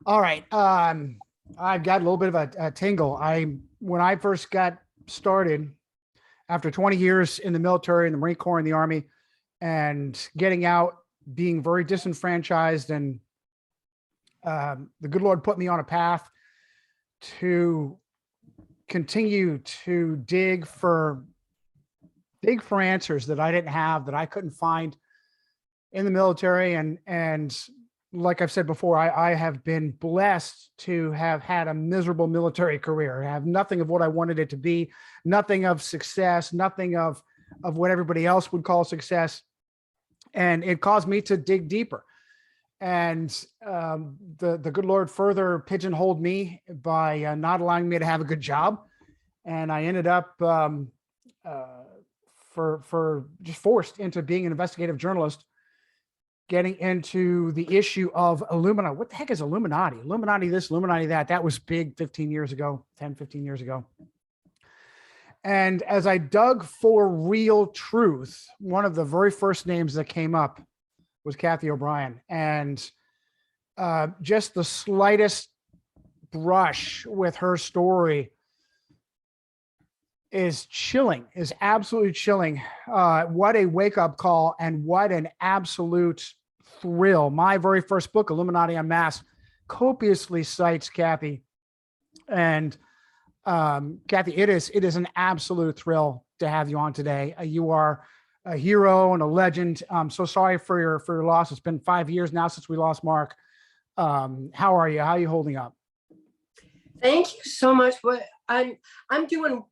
All right. I've got a little bit of a tingle. When I first got started after 20 years in the military, in the Marine Corps, in the Army, and getting out, being very disenfranchised, and the good Lord put me on a path to continue to dig for answers that I didn't have, that I couldn't find in the military. And like I've said before, I have been blessed to have had a miserable military career. I have nothing of what I wanted it to be, nothing of success, nothing of what everybody else would call success. And it caused me to dig deeper. And the good Lord further pigeonholed me by not allowing me to have a good job. And I ended up for just forced into being an investigative journalist, getting into the issue of Illuminati. What the heck is Illuminati? Illuminati this, Illuminati that. That was big 15 years ago, 10, 15 years ago. And as I dug for real truth, one of the very first names that came up was Cathy O'Brien. And just the slightest brush with her story is chilling, is absolutely chilling. What a wake-up call, and what an absolute thrill. My very first book, Illuminati Unmasked, copiously cites Cathy. And Cathy, it is an absolute thrill to have you on today. You are a hero and a legend. I'm so sorry for your loss. It's been 5 years now since we lost Mark. How are you? How are you holding up? Thank you so much. I'm doing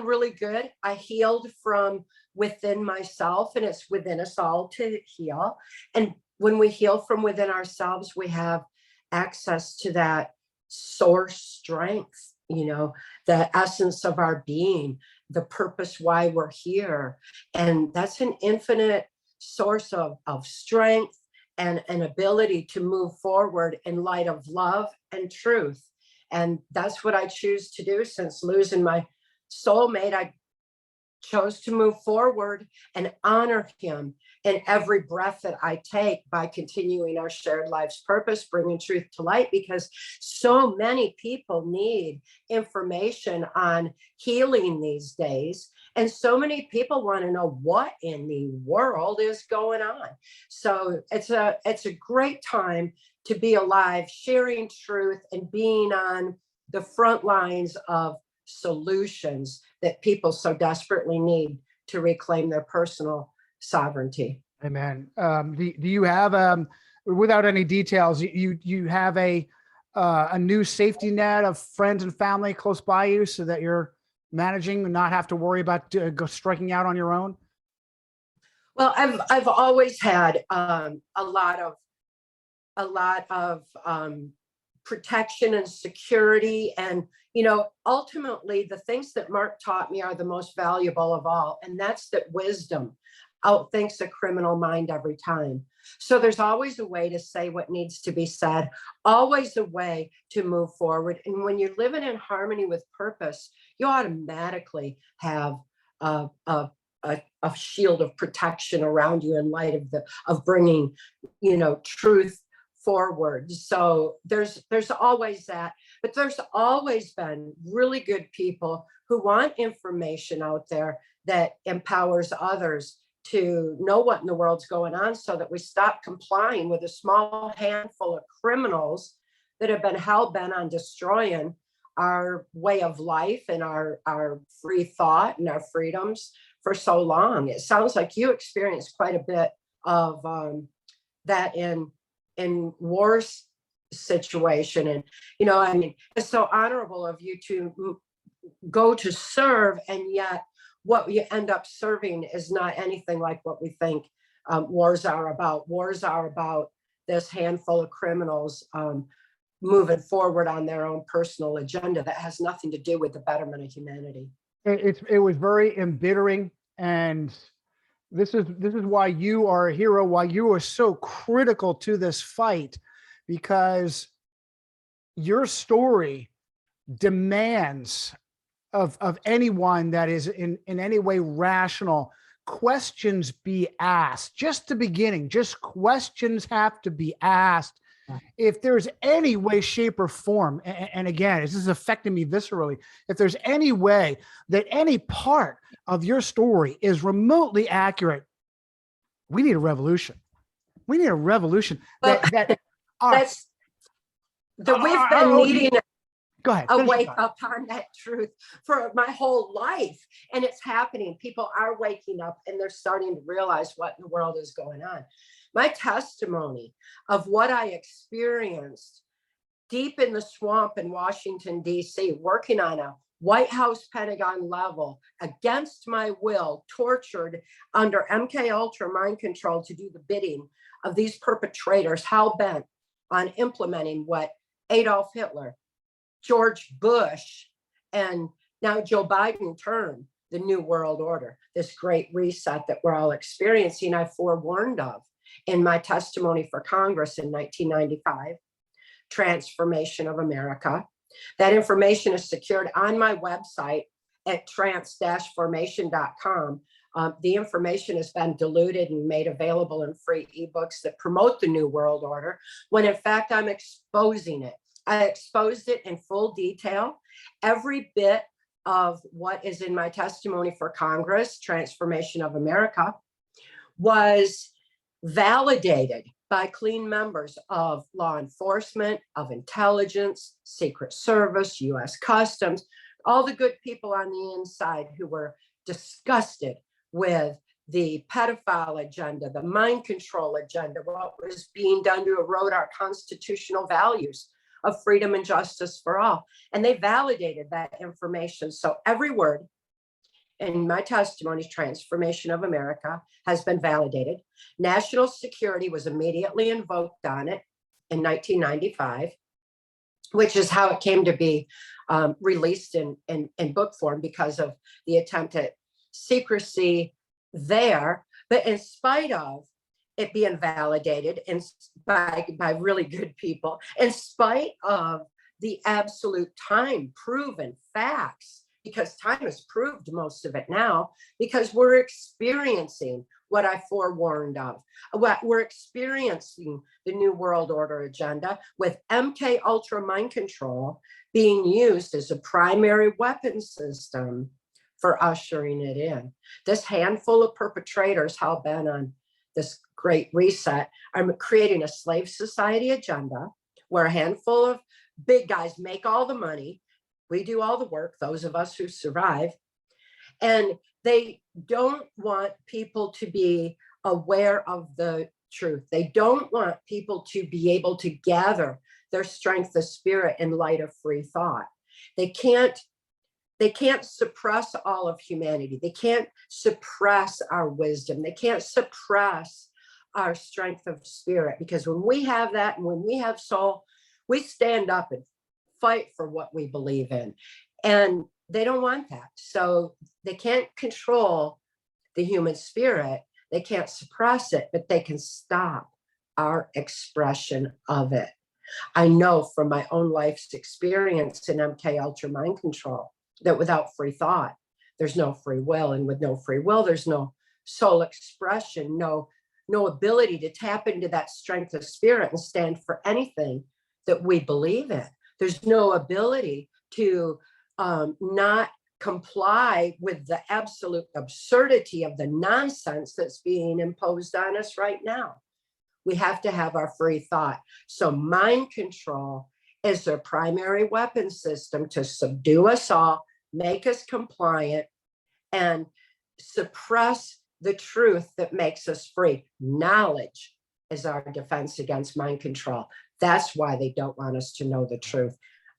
really good. I healed from within myself, and it's within us all to heal. And when we heal from within ourselves, we have access to that source strength, the essence of our being, the purpose why we're here. And that's an infinite source of strength and an ability to move forward in light of love and truth. And that's what I choose to do. Since losing my soulmate, I chose to move forward and honor him in every breath that I take by continuing our shared life's purpose, bringing truth to light, because so many people need information on healing these days. And so many people want to know what in the world is going on. So it's a great time to be alive, sharing truth, and being on the front lines of solutions that people so desperately need to reclaim their personal sovereignty. Amen. Do you have, without any details, you have a new safety net of friends and family close by you, so that you're managing and not have to worry about striking out on your own? Well, I've always had a lot of protection and security. And, ultimately the things that Mark taught me are the most valuable of all. And that's that wisdom outthinks a criminal mind every time. So there's always a way to say what needs to be said, always a way to move forward. And when you're living in harmony with purpose, you automatically have a shield of protection around you in light of bringing, truth forward. So there's always that, but there's always been really good people who want information out there that empowers others to know what in the world's going on, so that we stop complying with a small handful of criminals that have been hell-bent on destroying our way of life and our free thought and our freedoms for so long. It sounds like you experienced quite a bit of that in war's situation. And, it's so honorable of you to go to serve, and yet what you end up serving is not anything like what we think wars are about. Wars are about this handful of criminals moving forward on their own personal agenda that has nothing to do with the betterment of humanity. It was very embittering, and this is why you are a hero, why you are so critical to this fight, because your story demands of anyone that is in any way rational, questions be asked. Just the beginning, just questions have to be asked If there's any way, shape, or form, and again, this is affecting me viscerally, if there's any way that any part of your story is remotely accurate, we need a revolution. We need a revolution. Well, that's we've been needing go ahead, a wake up on that truth for my whole life. And it's happening. People are waking up and they're starting to realize what in the world is going on. My testimony of what I experienced deep in the swamp in Washington, D.C., working on a White House Pentagon level against my will, tortured under MK Ultra mind control to do the bidding of these perpetrators, hell bent on implementing what Adolf Hitler, George Bush, and now Joe Biden termed the New World Order, this great reset that we're all experiencing, I forewarned of in my testimony for Congress in 1995, Transformation of America. That information is secured on my website at trance-formation.com. The information has been diluted and made available in free ebooks that promote the New World Order, when in fact I'm exposing it. I exposed it in full detail. Every bit of what is in my testimony for Congress, Transformation of America, was validated by clean members of law enforcement, of intelligence, Secret Service, US Customs, all the good people on the inside who were disgusted with the pedophile agenda, the mind control agenda, what was being done to erode our constitutional values of freedom and justice for all. And they validated that information. So every word in my testimony, Transformation of America, has been validated. National security was immediately invoked on it in 1995, which is how it came to be released in book form because of the attempt at secrecy there. But in spite of it being validated by really good people, in spite of the absolute time proven facts, because time has proved most of it now, because we're experiencing what I forewarned of. What we're experiencing the New World Order agenda with MK Ultra mind control being used as a primary weapon system for ushering it in. This handful of perpetrators hell-bent on this great reset are creating a slave society agenda where a handful of big guys make all the money. We do all the work, those of us who survive. And they don't want people to be aware of the truth. They don't want people to be able to gather their strength of spirit in light of free thought. They can't suppress all of humanity. They can't suppress our wisdom. They can't suppress our strength of spirit, because when we have that and when we have soul, we stand up and fight for what we believe in. And they don't want that. So they can't control the human spirit. They can't suppress it, but they can stop our expression of it. I know from my own life's experience in MK Ultra mind control that without free thought, there's no free will. And with no free will, there's no soul expression, no ability to tap into that strength of spirit and stand for anything that we believe in. There's no ability to not comply with the absolute absurdity of the nonsense that's being imposed on us right now. We have to have our free thought. So mind control is their primary weapon system to subdue us all, make us compliant, and suppress the truth that makes us free. Knowledge is our defense against mind control. That's why they don't want us to know the truth.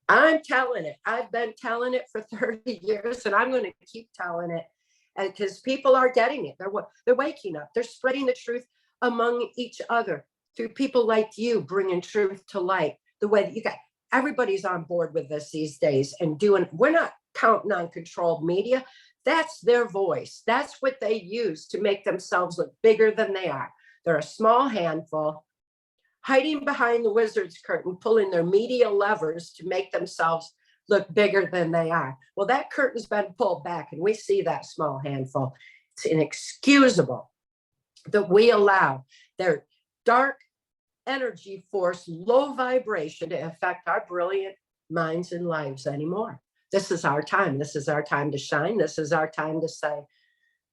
I'm telling it. I've been telling it for 30 years, and I'm going to keep telling it because people are getting it. They're waking up. They're spreading the truth among each other through people like you, bringing truth to light. The way that you got everybody's on board with this these days and doing. We're not counting on controlled media. That's their voice. That's what they use to make themselves look bigger than they are. They're a small handful hiding behind the wizard's curtain, pulling their media levers to make themselves look bigger than they are. Well, that curtain's been pulled back and we see that small handful. It's inexcusable that we allow their dark energy force, low vibration to affect our brilliant minds and lives anymore. This is our time. This is our time to shine. This is our time to say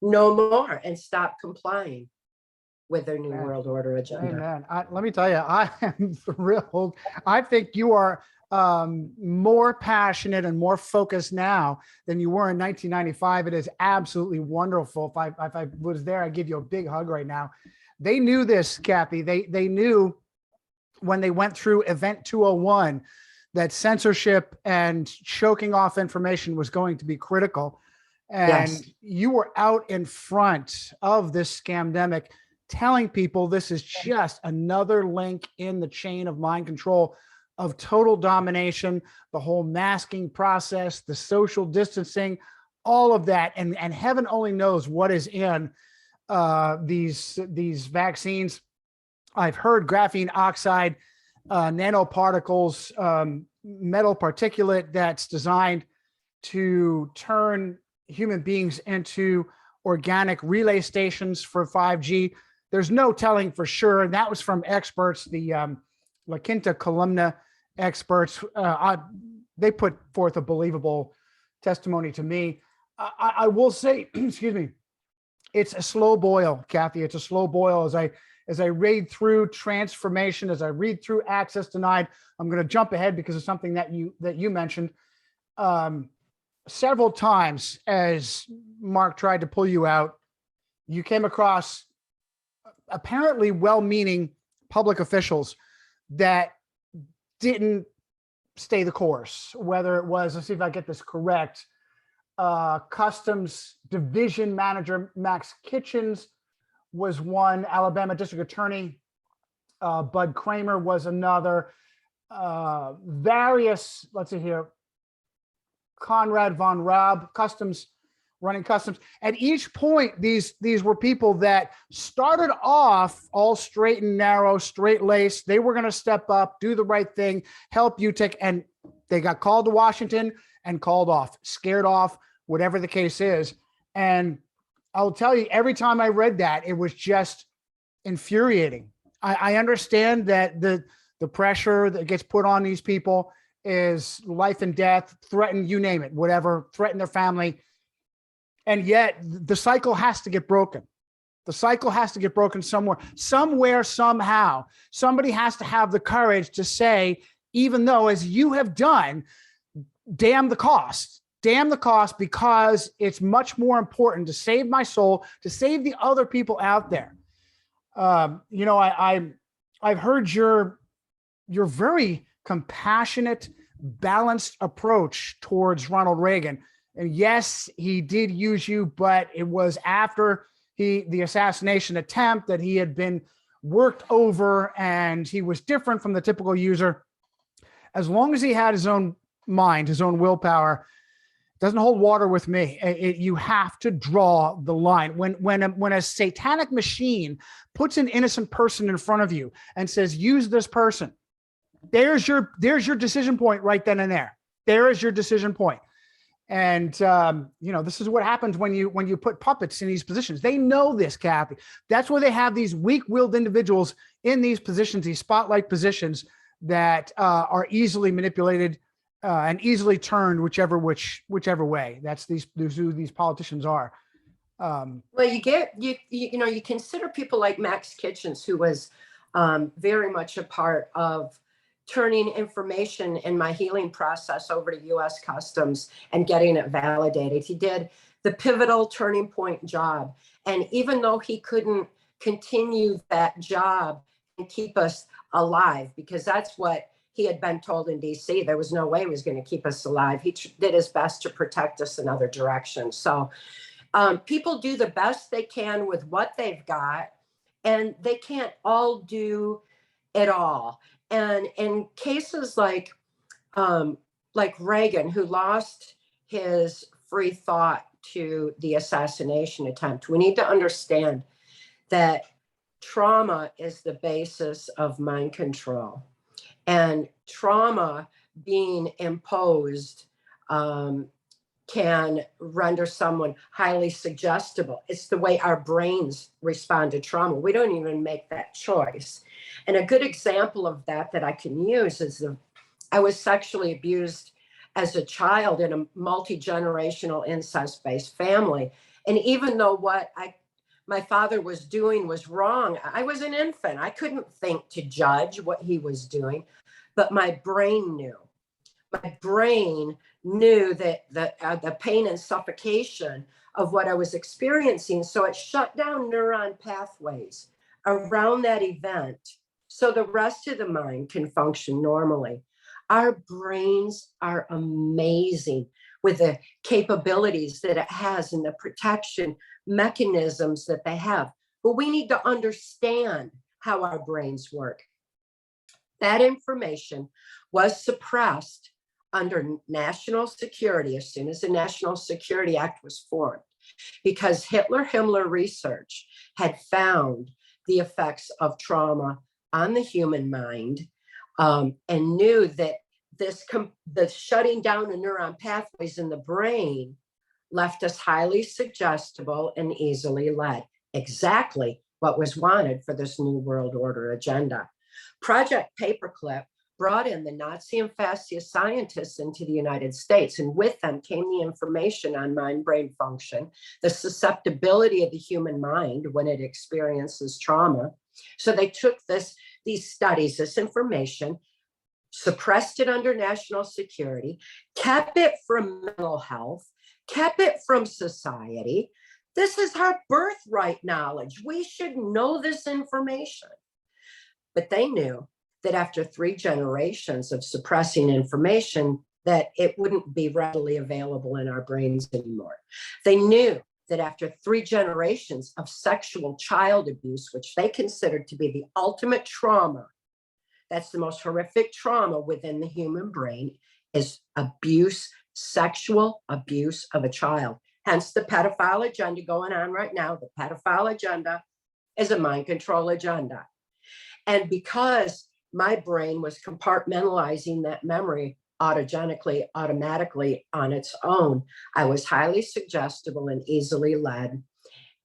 no more and stop complying with their new world order agenda. Amen. Let me tell you, I am thrilled. I think you are more passionate and more focused now than you were in 1995. It is absolutely wonderful. If I was there, I'd give you a big hug right now. They knew this, Cathy. They knew when they went through Event 201 that censorship and choking off information was going to be critical. And Yes. you were out in front of this scamdemic, telling people this is just another link in the chain of mind control, of total domination, the whole masking process, the social distancing, all of that. And heaven only knows what is in these vaccines. I've heard graphene oxide, nanoparticles, metal particulate that's designed to turn human beings into organic relay stations for 5G. There's no telling for sure. And that was from experts, the La Quinta Columna experts. They put forth a believable testimony to me. I will say, excuse me, it's a slow boil, Cathy. It's a slow boil. As I read through transformation, as I read through access denied, I'm going to jump ahead because of something that you mentioned. Several times as Mark tried to pull you out, you came across apparently well-meaning public officials that didn't stay the course, whether it was, let's see if I get this correct, Customs Division Manager Max Kitchens was one, Alabama District Attorney Bud Kramer was another, various, let's see here, Conrad von Raab, running customs. At each point, these were people that started off all straight and narrow, straight laced. They were going to step up, do the right thing, help you take, and they got called to Washington and called off, scared off, whatever the case is. And I'll tell you, every time I read that, it was just infuriating. I understand that the pressure that gets put on these people is life and death, threaten, you name it, whatever, threaten their family. And yet the cycle has to get broken. The cycle has to get broken somewhere, somehow. Somebody has to have the courage to say, even though, as you have done, damn the cost, because it's much more important to save my soul, to save the other people out there. I've heard your very compassionate, balanced approach towards Ronald Reagan. And yes, he did use you, but it was after the assassination attempt that he had been worked over and he was different from the typical user. As long as he had his own mind, his own willpower, doesn't hold water with me. You have to draw the line. When a satanic machine puts an innocent person in front of you and says, use this person, there's your decision point right then and there. There is your decision point. And this is what happens when you put puppets in these positions. They know this, Cathy. That's where they have these weak-willed individuals in these positions, these spotlight positions that are easily manipulated and easily turned whichever way. That's who these politicians are. Well, you consider people like Max Kitchens, who was very much a part of turning information in my healing process over to U.S. Customs and getting it validated. He did the pivotal turning point job. And even though he couldn't continue that job and keep us alive, because that's what he had been told in DC, there was no way he was going to keep us alive. He did his best to protect us in other directions. So people do the best they can with what they've got, and they can't all do it all. And in cases like Reagan, who lost his free thought to the assassination attempt, we need to understand that trauma is the basis of mind control, and trauma being imposed can render someone highly suggestible. It's the way our brains respond to trauma. We don't even make that choice. And a good example of that I can use is I was sexually abused as a child in a multi-generational incest-based family. And even though what my father was doing was wrong, I was an infant. I couldn't think to judge what he was doing, but my brain knew. My brain knew that the pain and suffocation of what I was experiencing. So it shut down neuron pathways around that event so the rest of the mind can function normally. Our brains are amazing with the capabilities that it has and the protection mechanisms that they have. But we need to understand how our brains work. That information was suppressed under national security as soon as the National Security Act was formed, because Hitler-Himmler research had found the effects of trauma on the human mind, and knew that the shutting down of neuron pathways in the brain left us highly suggestible and easily led. Exactly what was wanted for this New World Order agenda. Project Paperclip brought in the Nazi and fascist scientists into the United States, and with them came the information on mind-brain function, the susceptibility of the human mind when it experiences trauma. So they took these studies, this information, suppressed it under national security, kept it from mental health, kept it from society. This is our birthright knowledge. We should know this information. But they knew that after 3 generations of suppressing information, that it wouldn't be readily available in our brains anymore. They knew that after 3 generations of sexual child abuse, which they considered to be the ultimate trauma, that's the most horrific trauma within the human brain, is abuse, sexual abuse of a child. Hence the pedophile agenda going on right now. The pedophile agenda is a mind control agenda. And because my brain was compartmentalizing that memory autogenically, automatically on its own, I was highly suggestible and easily led.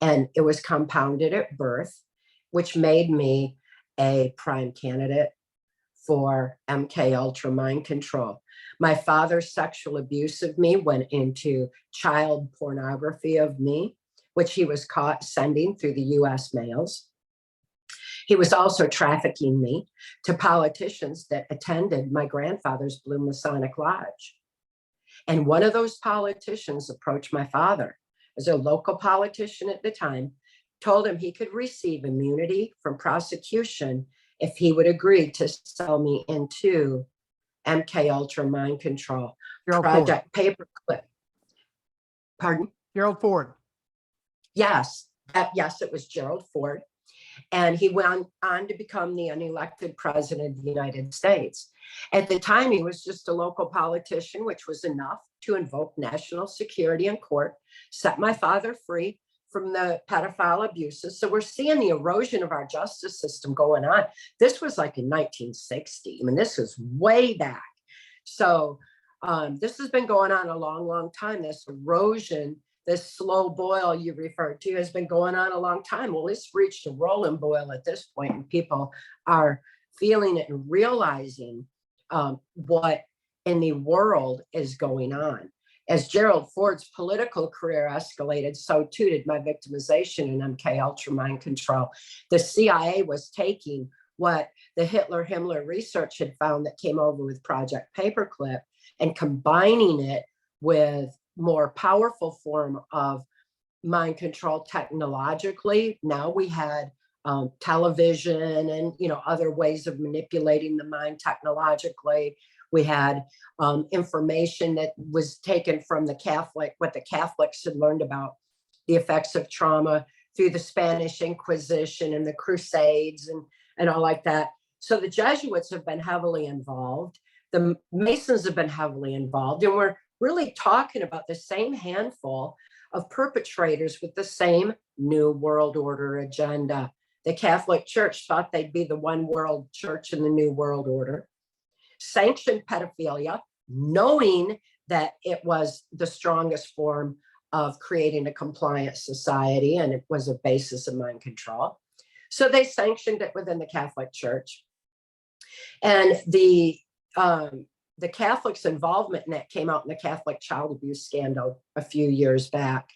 And it was compounded at birth, which made me a prime candidate for MK Ultra mind control. My father's sexual abuse of me went into child pornography of me, which he was caught sending through the US mails. He was also trafficking me to politicians that attended my grandfather's Blue Masonic Lodge. And one of those politicians approached my father as a local politician at the time, told him he could receive immunity from prosecution if he would agree to sell me into MK Ultra mind control. Gerald Project Paperclip. Pardon? Gerald Ford. Yes, yes, it was Gerald Ford. And he went on to become the unelected president of the United States. At the time, he was just a local politician, which was enough to invoke national security in court, set my father free from the pedophile abuses. So we're seeing the erosion of our justice system going on. This was like in 1960. I mean, this is way back. So this has been going on a long, long time. This erosion, this slow boil you referred to, has been going on a long time. Well, it's reached a rolling boil at this point, and people are feeling it and realizing what in the world is going on. As Gerald Ford's political career escalated, so too did my victimization in MK Ultra mind control. The CIA was taking what the Hitler-Himmler research had found that came over with Project Paperclip and combining it with more powerful form of mind control technologically. Now we had television and other ways of manipulating the mind technologically. We had information that was taken from what the Catholics had learned about the effects of trauma through the Spanish Inquisition and the Crusades and all like that. So the Jesuits have been heavily involved. The Masons have been heavily involved. And we're really talking about the same handful of perpetrators with the same New World Order agenda. The Catholic Church thought they'd be the one world church in the New World Order, sanctioned pedophilia, knowing that it was the strongest form of creating a compliant society, and it was a basis of mind control. So they sanctioned it within the Catholic Church. And the Catholics' involvement in it came out in the Catholic child abuse scandal a few years back.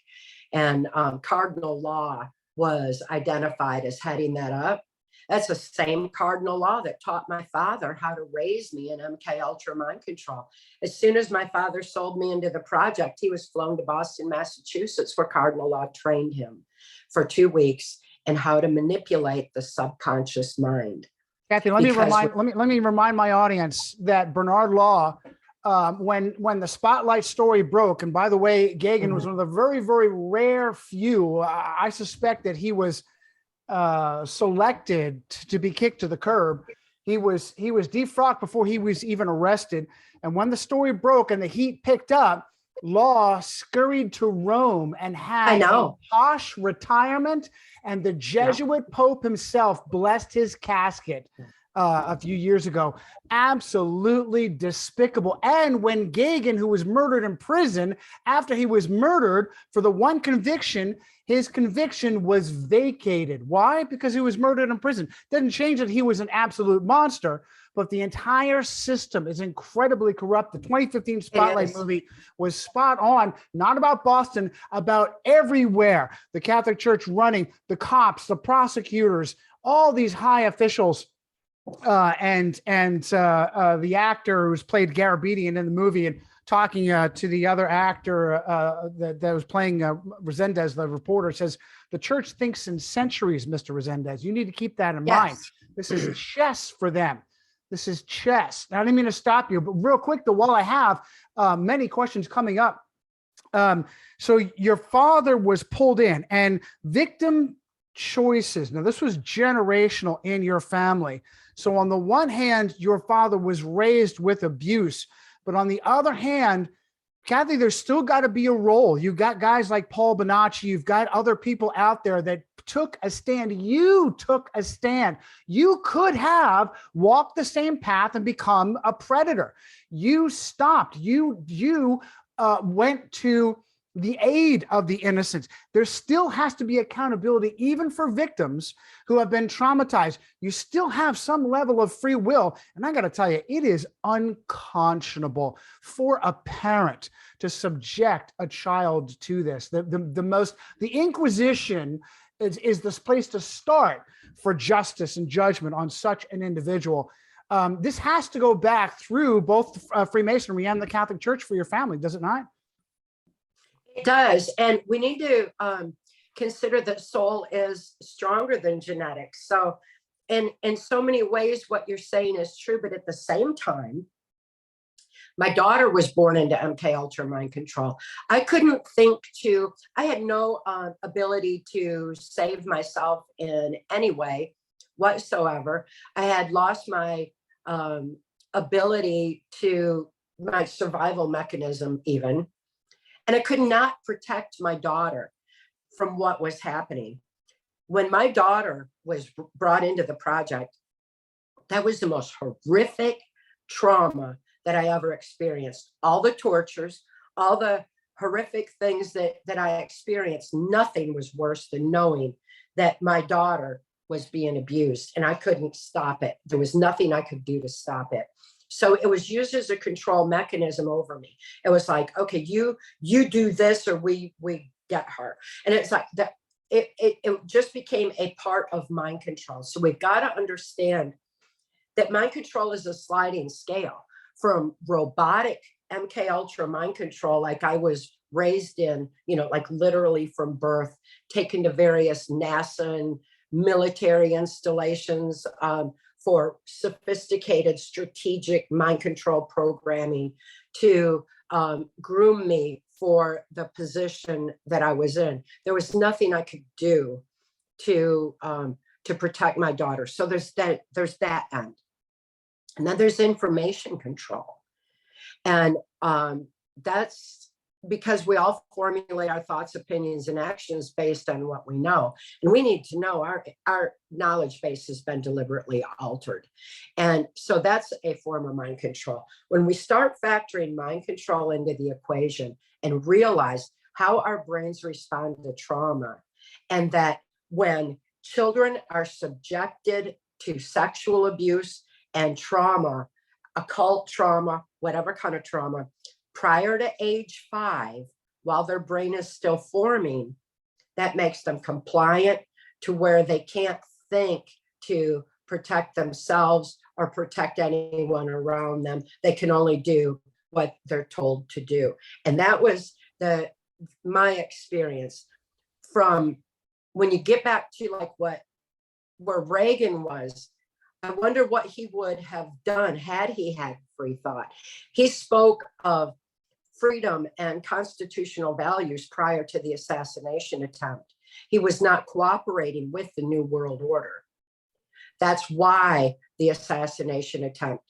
And Cardinal Law was identified as heading that up. That's the same Cardinal Law that taught my father how to raise me in MK Ultra mind control. As soon as my father sold me into the project, he was flown to Boston, Massachusetts, where Cardinal Law trained him for 2 weeks in how to manipulate the subconscious mind. Cathy, let me remind my audience that Bernard Law, when the Spotlight story broke, and by the way, Gagan was one of the very, very rare few. I suspect that he was selected to be kicked to the curb. He was defrocked before he was even arrested. And when the story broke and the heat picked up, Law scurried to Rome and had a posh retirement, and the Jesuit Pope himself blessed his casket a few years ago. Absolutely despicable. And when Gagan, who was murdered in prison, after he was murdered for the one conviction, his conviction was vacated. Why? Because he was murdered in prison. Doesn't change that he was an absolute monster, but the entire system is incredibly corrupt. The 2015 Spotlight movie was spot on, not about Boston, about everywhere. The Catholic Church running, the cops, the prosecutors, all these high officials, and the actor who's played Garabedian in the movie, and talking to the other actor that was playing Resendez, the reporter, says, the church thinks in centuries, Mr. Resendez. You need to keep that in mind. This is chess for them. This is chess. Now, I didn't mean to stop you, but real quick, though, while I have many questions coming up. So your father was pulled in, and victim choices. Now, this was generational in your family. So on the one hand, your father was raised with abuse, but on the other hand, Cathy, there's still got to be a role. You've got guys like Paul Bonacci. You've got other people out there that took a stand. You took a stand. You could have walked the same path and become a predator. You stopped. You went to the aid of the innocents. There still has to be accountability, even for victims who have been traumatized. You still have some level of free will. And I got to tell you, it is unconscionable for a parent to subject a child to this. The Inquisition is this place to start for justice and judgment on such an individual. This has to go back through both Freemasonry and the Catholic Church for your family, does it not? It does. And we need to consider that soul is stronger than genetics. So in so many ways, what you're saying is true, but at the same time, my daughter was born into MK Ultra mind control. I couldn't I had no ability to save myself in any way whatsoever. I had lost my ability to my survival mechanism even. And I could not protect my daughter from what was happening. When my daughter was brought into the project, that was the most horrific trauma that I ever experienced. All the tortures, all the horrific things that I experienced, nothing was worse than knowing that my daughter was being abused and I couldn't stop it. There was nothing I could do to stop it. So it was used as a control mechanism over me. It was like, okay, you do this or we get her. And it's like that. It just became a part of mind control. So we've got to understand that mind control is a sliding scale from robotic MK Ultra mind control, like I was raised in, like literally from birth, taken to various NASA and military installations, for sophisticated strategic mind control programming to groom me for the position that I was in. There was nothing I could do to protect my daughter. So there's that end. And then there's information control. And that's because we all formulate our thoughts, opinions, and actions based on what we know. And we need to know our knowledge base has been deliberately altered. And so that's a form of mind control. When we start factoring mind control into the equation and realize how our brains respond to trauma, and that when children are subjected to sexual abuse and trauma, occult trauma, whatever kind of trauma, prior to age 5, while their brain is still forming, that makes them compliant to where they can't think to protect themselves or protect anyone around them. They can only do what they're told to do. And that was my experience from when you get back to like where Reagan was. I wonder what he would have done had he had free thought. He spoke of freedom and constitutional values prior to the assassination attempt. He was not cooperating with the New World Order. That's why the assassination attempt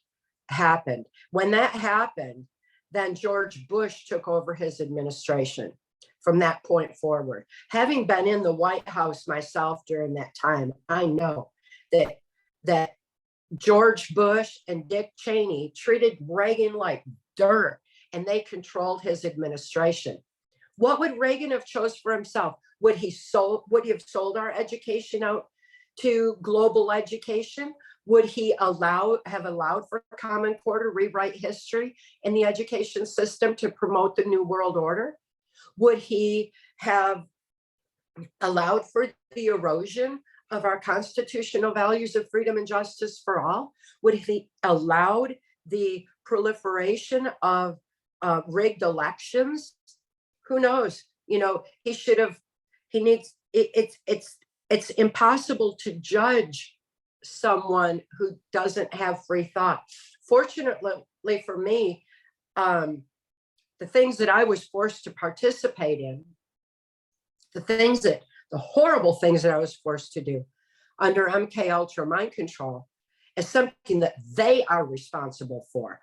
happened. When that happened, then George Bush took over his administration from that point forward. Having been in the White House myself during that time, I know that George Bush and Dick Cheney treated Reagan like dirt, and they controlled his administration. What would Reagan have chose for himself? Would he have sold our education out to global education? Would he have allowed for Common Core to rewrite history in the education system to promote the New World Order? Would he have allowed for the erosion of our constitutional values of freedom and justice for all? Would he allowed the proliferation of rigged elections? Who knows? You know, it's impossible to judge someone who doesn't have free thought. Fortunately for me, the things that I was forced to participate in, the horrible things that I was forced to do under MK Ultra mind control, is something that they are responsible for.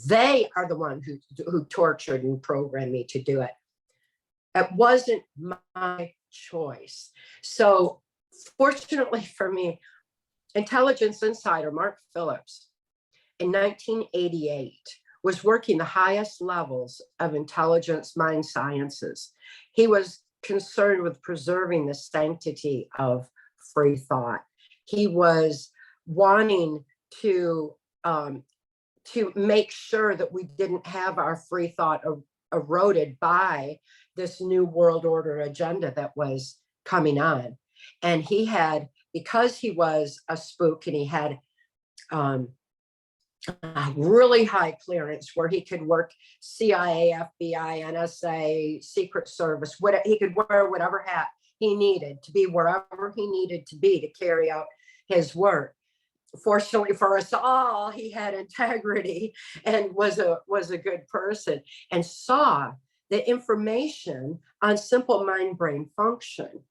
They are the one who tortured and programmed me to do it. It wasn't my choice. So fortunately for me, intelligence insider Mark Phillips in 1988 was working the highest levels of intelligence mind sciences. He was concerned with preserving the sanctity of free thought. He was wanting to make sure that we didn't have our free thought eroded by this New World Order agenda that was coming on. And he had, because he was a spook and he had a really high clearance where he could work CIA, FBI, NSA, Secret Service, he could wear whatever hat he needed to be wherever he needed to be to carry out his work. Fortunately for us all, he had integrity and was a good person, and saw the information on simple mind-brain function,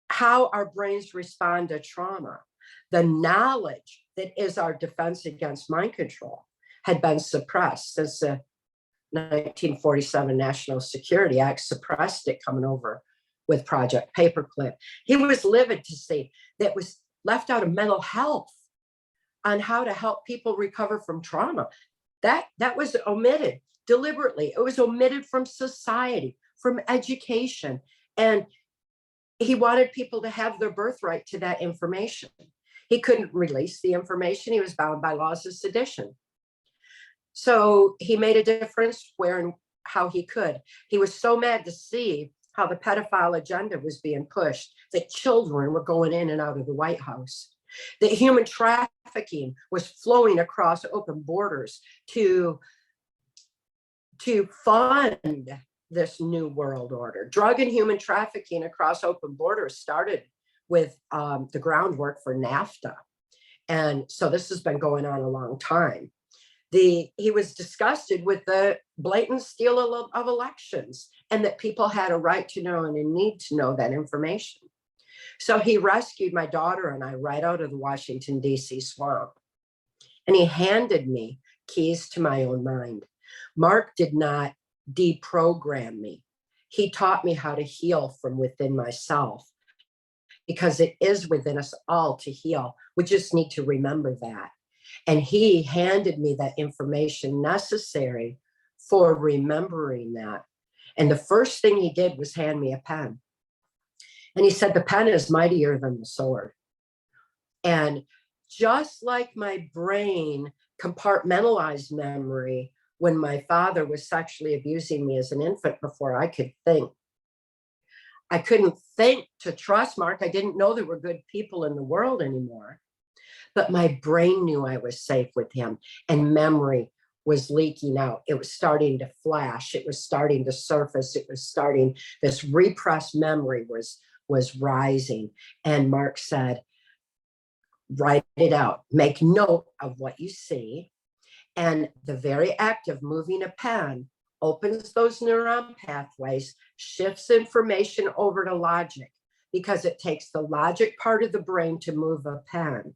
how our brains respond to trauma. The knowledge that is our defense against mind control had been suppressed since the 1947 National Security Act suppressed it, coming over with Project Paperclip. He was livid to see that was left out of mental health on how to help people recover from trauma. That was omitted deliberately. It was omitted from society, from education. And he wanted people to have their birthright to that information. He couldn't release the information. He was bound by laws of sedition. So he made a difference where and how he could. He was so mad to see how the pedophile agenda was being pushed, that children were going in and out of the White House, that human trafficking was flowing across open borders to fund this New World Order. Drug and human trafficking across open borders started with the groundwork for NAFTA. And so this has been going on a long time. He was disgusted with the blatant steal of elections, and that people had a right to know and a need to know that information. So he rescued my daughter and I right out of the Washington, D.C. swamp. And he handed me keys to my own mind. Mark did not deprogram me. He taught me how to heal from within myself, because it is within us all to heal. We just need to remember that. And he handed me that information necessary for remembering that. And the first thing he did was hand me a pen. And he said, the pen is mightier than the sword. And just like my brain compartmentalized memory when my father was sexually abusing me as an infant before I could think, I couldn't think to trust Mark. I didn't know there were good people in the world anymore. But my brain knew I was safe with him, and memory was leaking out. It was starting to flash. It was starting to surface. It was starting, this repressed memory was rising. And Mark said, write it out, make note of what you see. And the very act of moving a pen opens those neuron pathways, shifts information over to logic, because it takes the logic part of the brain to move a pen.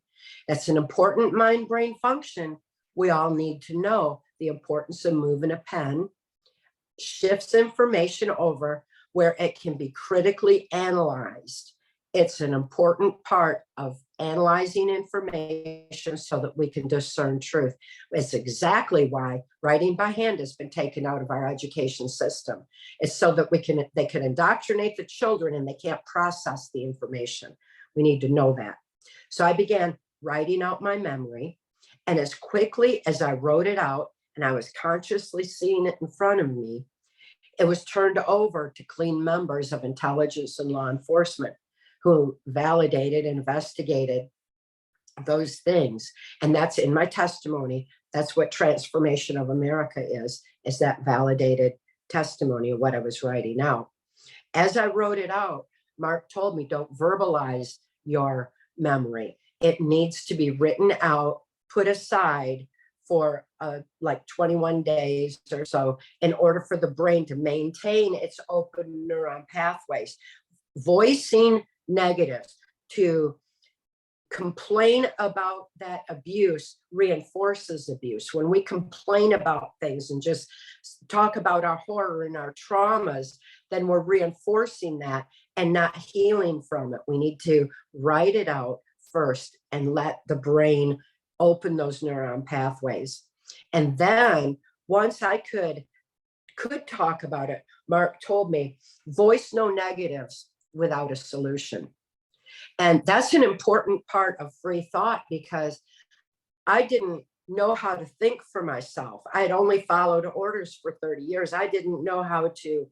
That's an important mind-brain function. We all need to know the importance of moving a pen, shifts information over where it can be critically analyzed. It's an important part of analyzing information so that we can discern truth. It's exactly why writing by hand has been taken out of our education system. It's so that they can indoctrinate the children and they can't process the information. We need to know that. So I began writing out my memory, and as quickly as I wrote it out and I was consciously seeing it in front of me, it was turned over to clean members of intelligence and law enforcement who validated and investigated those things. And that's in my testimony. That's what Transformation of America is that validated testimony of what I was writing out. As I wrote it out, Mark told me, don't verbalize your memory. It needs to be written out, put aside for like 21 days or so in order for the brain to maintain its open neuron pathways. Voicing negatives, to complain about that abuse reinforces abuse. When we complain about things and just talk about our horror and our traumas, then we're reinforcing that and not healing from it. We need to write it out first and let the brain open those neuron pathways. And then once I could talk about it, Mark told me, voice no negatives without a solution. And that's an important part of free thought, because I didn't know how to think for myself. I had only followed orders for 30 years. I didn't know how to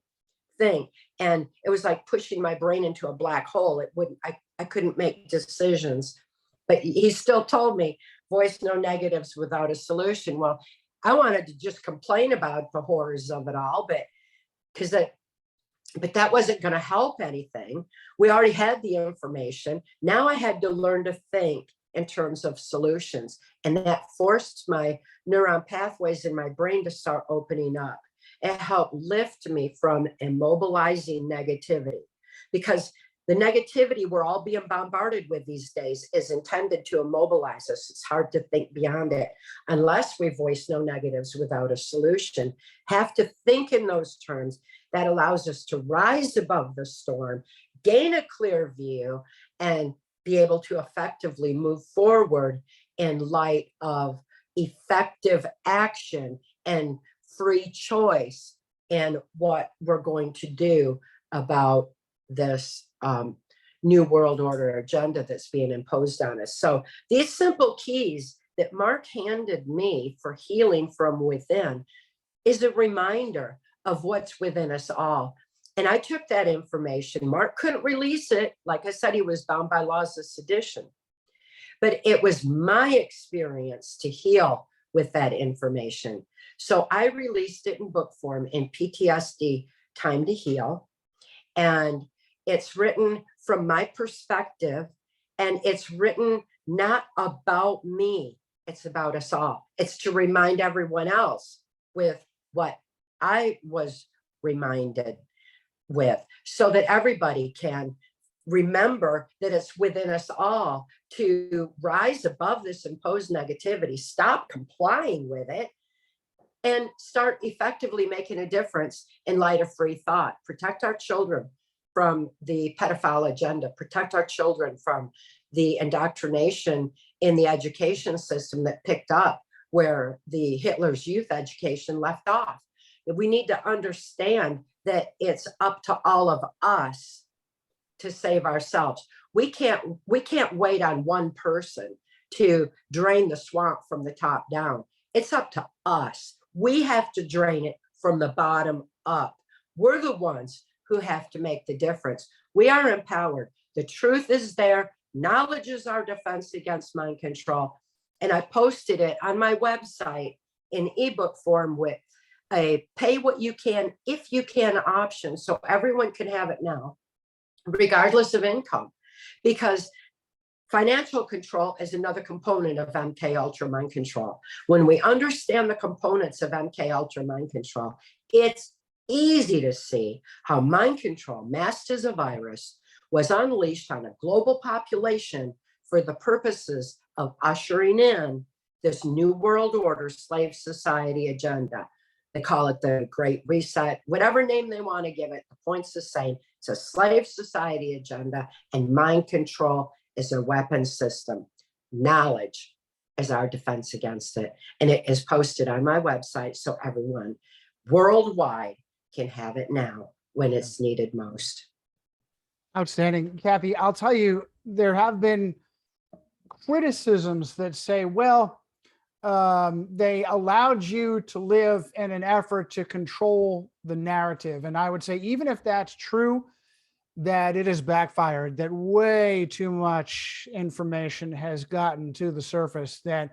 think. And it was like pushing my brain into a black hole. I couldn't make decisions. But he still told me, voice no negatives without a solution. Well, I wanted to just complain about the horrors of it all, but that wasn't going to help anything. We already had the information. Now I had to learn to think in terms of solutions. And that forced my neuron pathways in my brain to start opening up. It helped lift me from immobilizing negativity, because the negativity we're all being bombarded with these days is intended to immobilize us. It's hard to think beyond it unless we voice no negatives without a solution. Have to think in those terms. That allows us to rise above the storm, gain a clear view, and be able to effectively move forward in light of effective action and free choice in what we're going to do about this new world order agenda that's being imposed on us. So these simple keys that Mark handed me for healing from within is a reminder of what's within us all. And I took that information. Mark couldn't release it. Like I said, he was bound by laws of sedition. But it was my experience to heal with that information. So I released it in book form in PTSD, Time to Heal. And it's written from my perspective, and it's written not about me. It's about us all. It's to remind everyone else with what I was reminded with, so that everybody can remember that it's within us all to rise above this imposed negativity, stop complying with it, and start effectively making a difference in light of free thought. Protect our children from the pedophile agenda, protect our children from the indoctrination in the education system that picked up where the Hitler's youth education left off. We need to understand that it's up to all of us to save ourselves. We can't wait on one person to drain the swamp from the top down. It's up to us. We have to drain it from the bottom up. We're the ones who have to make the difference. We are empowered. The truth is there. Knowledge is our defense against mind control. And I posted it on my website in ebook form with a pay what you can, if you can option, so everyone can have it now, regardless of income, because financial control is another component of MK Ultra mind control. When we understand the components of MK Ultra mind control, it's easy to see how mind control, masked as a virus, was unleashed on a global population for the purposes of ushering in this new world order slave society agenda. They call it the Great Reset, whatever name they want to give it. The point's the same. It's a slave society agenda, and mind control is a weapon system. Knowledge is our defense against it. And it is posted on my website so everyone worldwide can have it now when it's needed most. Outstanding. Cathy, I'll tell you, there have been criticisms that say, well, they allowed you to live in an effort to control the narrative. And I would say, even if that's true, that it has backfired, that way too much information has gotten to the surface, that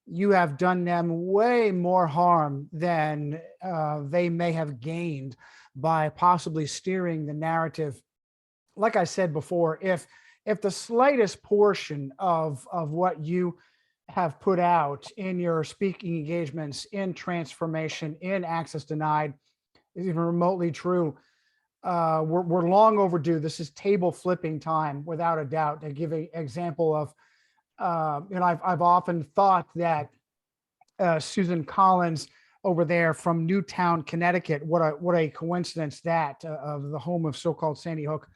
you have done them way more harm than they may have gained by possibly steering the narrative. Like I said before, if the slightest portion of what you have put out in your speaking engagements, in transformation, in access denied, is even remotely true, we're long overdue. This is table flipping time, without a doubt. To give an example of, I've often thought that Susan Collins over there from Newtown, Connecticut, what a coincidence that of the home of so-called Sandy Hook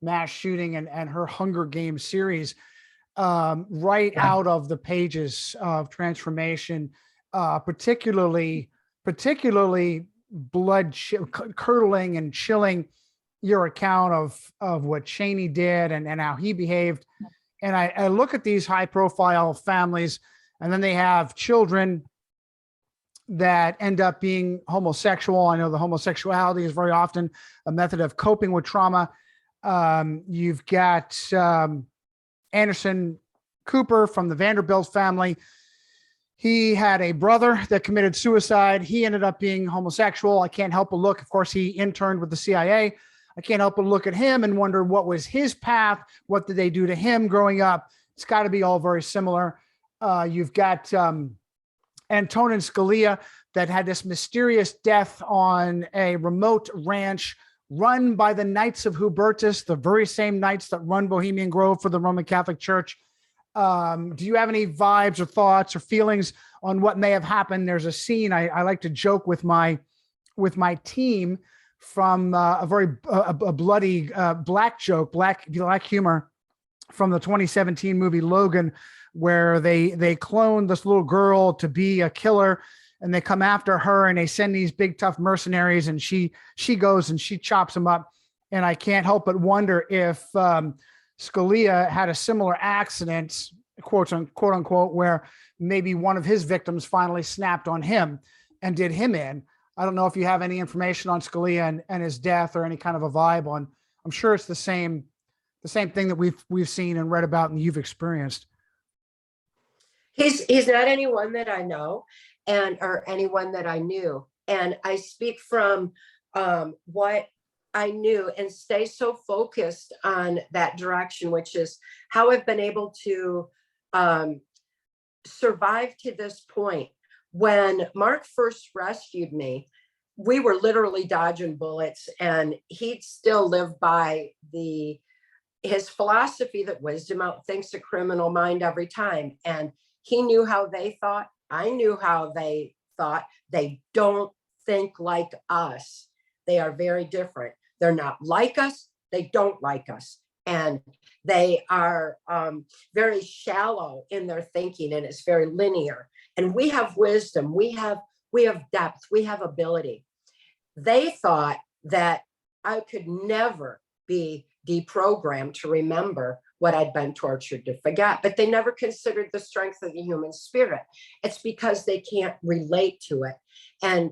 mass shooting, and her Hunger Games series, right out of the pages of transformation, particularly blood curdling and chilling, your account of what Cheney did and how he behaved. And I look at these high profile families, and then they have children that end up being homosexual. I know the homosexuality is very often a method of coping with trauma. You've got Anderson Cooper from the Vanderbilt family. He had a brother that committed suicide. He ended up being homosexual. I can't help but look. Of course, he interned with the CIA. I can't help but look at him and wonder, what was his path? What did they do to him growing up? It's got to be all very similar. You've got Antonin Scalia, that had this mysterious death on a remote ranch run by the Knights of Hubertus, the very same knights that run Bohemian Grove for the Roman Catholic Church. Do you have any vibes or thoughts or feelings on what may have happened? There's a scene I like to joke with my team from a very bloody black joke, black humor from the 2017 movie Logan, where they cloned this little girl to be a killer, and they come after her and they send these big tough mercenaries, and she goes and she chops them up. And I can't help but wonder if Scalia had a similar accident, quote unquote, where maybe one of his victims finally snapped on him and did him in. I don't know if you have any information on Scalia and his death, or any kind of a vibe on. I'm sure it's the same thing that we've seen and read about and you've experienced. He's not anyone that I know, or anyone that I knew. And I speak from what I knew, and stay so focused on that direction, which is how I've been able to survive to this point. When Mark first rescued me, we were literally dodging bullets, and he'd still lived by his philosophy that wisdom outthinks a criminal mind every time. And he knew how they thought. I knew how they thought, they don't think like us. They are very different. They're not like us. They don't like us. And they are very shallow in their thinking, and it's very linear. And we have wisdom. We have depth. We have ability. They thought that I could never be deprogrammed to remember what I'd been tortured to forget, but they never considered the strength of the human spirit. It's because they can't relate to it. And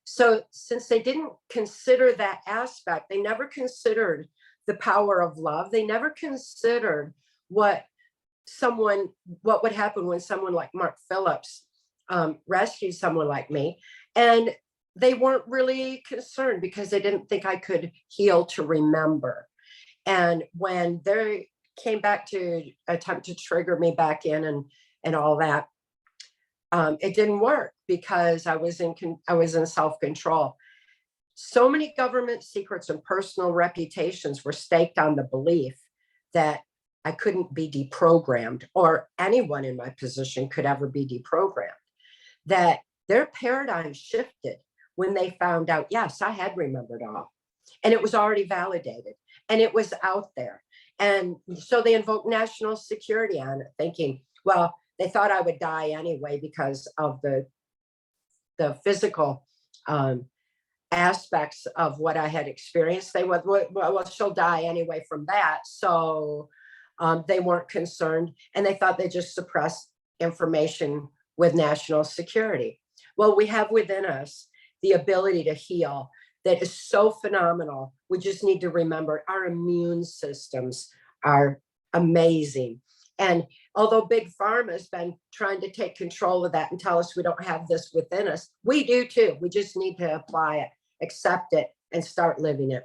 so since they didn't consider that aspect, they never considered the power of love. They never considered what would happen when someone like Mark Phillips rescued someone like me. And they weren't really concerned because they didn't think I could heal to remember. And when they came back to attempt to trigger me back in and all that, it didn't work because I was in self-control. So many government secrets and personal reputations were staked on the belief that I couldn't be deprogrammed, or anyone in my position could ever be deprogrammed, that their paradigm shifted when they found out, yes, I had remembered all, and it was already validated, and it was out there. And so they invoked national security on it, thinking, well, they thought I would die anyway because of the physical aspects of what I had experienced. They would, well, she'll die anyway from that. So they weren't concerned, and they thought they just suppressed information with national security. Well, we have within us the ability to heal that is so phenomenal. We just need to remember our immune systems are amazing. And although Big Pharma has been trying to take control of that and tell us we don't have this within us, we do too. We just need to apply it, accept it, and start living it.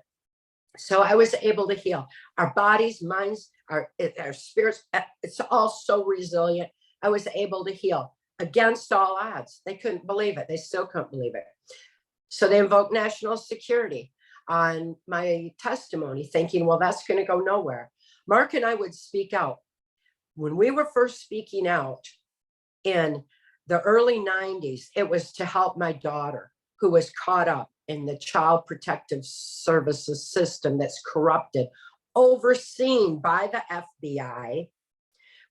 So I was able to heal our bodies, minds, our spirits. It's all so resilient. I was able to heal against all odds. They couldn't believe it. They still couldn't believe it. So they invoked national security on my testimony, thinking, well, that's going to go nowhere. Mark and I would speak out. When we were first speaking out in the early 90s, it was to help my daughter, who was caught up in the Child Protective Services system that's corrupted, overseen by the FBI,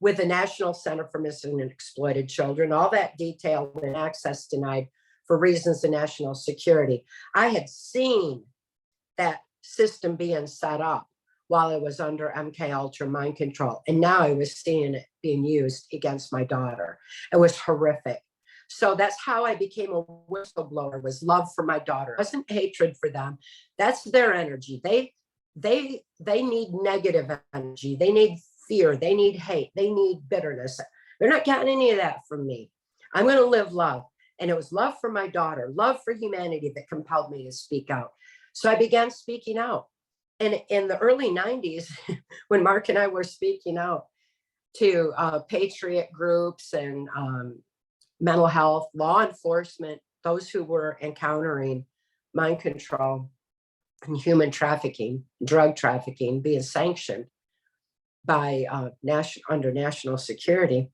with the National Center for Missing and Exploited Children, all that detail and access denied for reasons of national security. I had seen that system being set up while I was under MK Ultra mind control. And now I was seeing it being used against my daughter. It was horrific. So that's how I became a whistleblower, was love for my daughter. It wasn't hatred for them. That's their energy. They need negative energy. They need fear. They need hate. They need bitterness. They're not getting any of that from me. I'm going to live love. And it was love for my daughter, love for humanity that compelled me to speak out. So I began speaking out. And in the early 90s, when Mark and I were speaking out to patriot groups and mental health, law enforcement, those who were encountering mind control and human trafficking, drug trafficking, being sanctioned by under national security,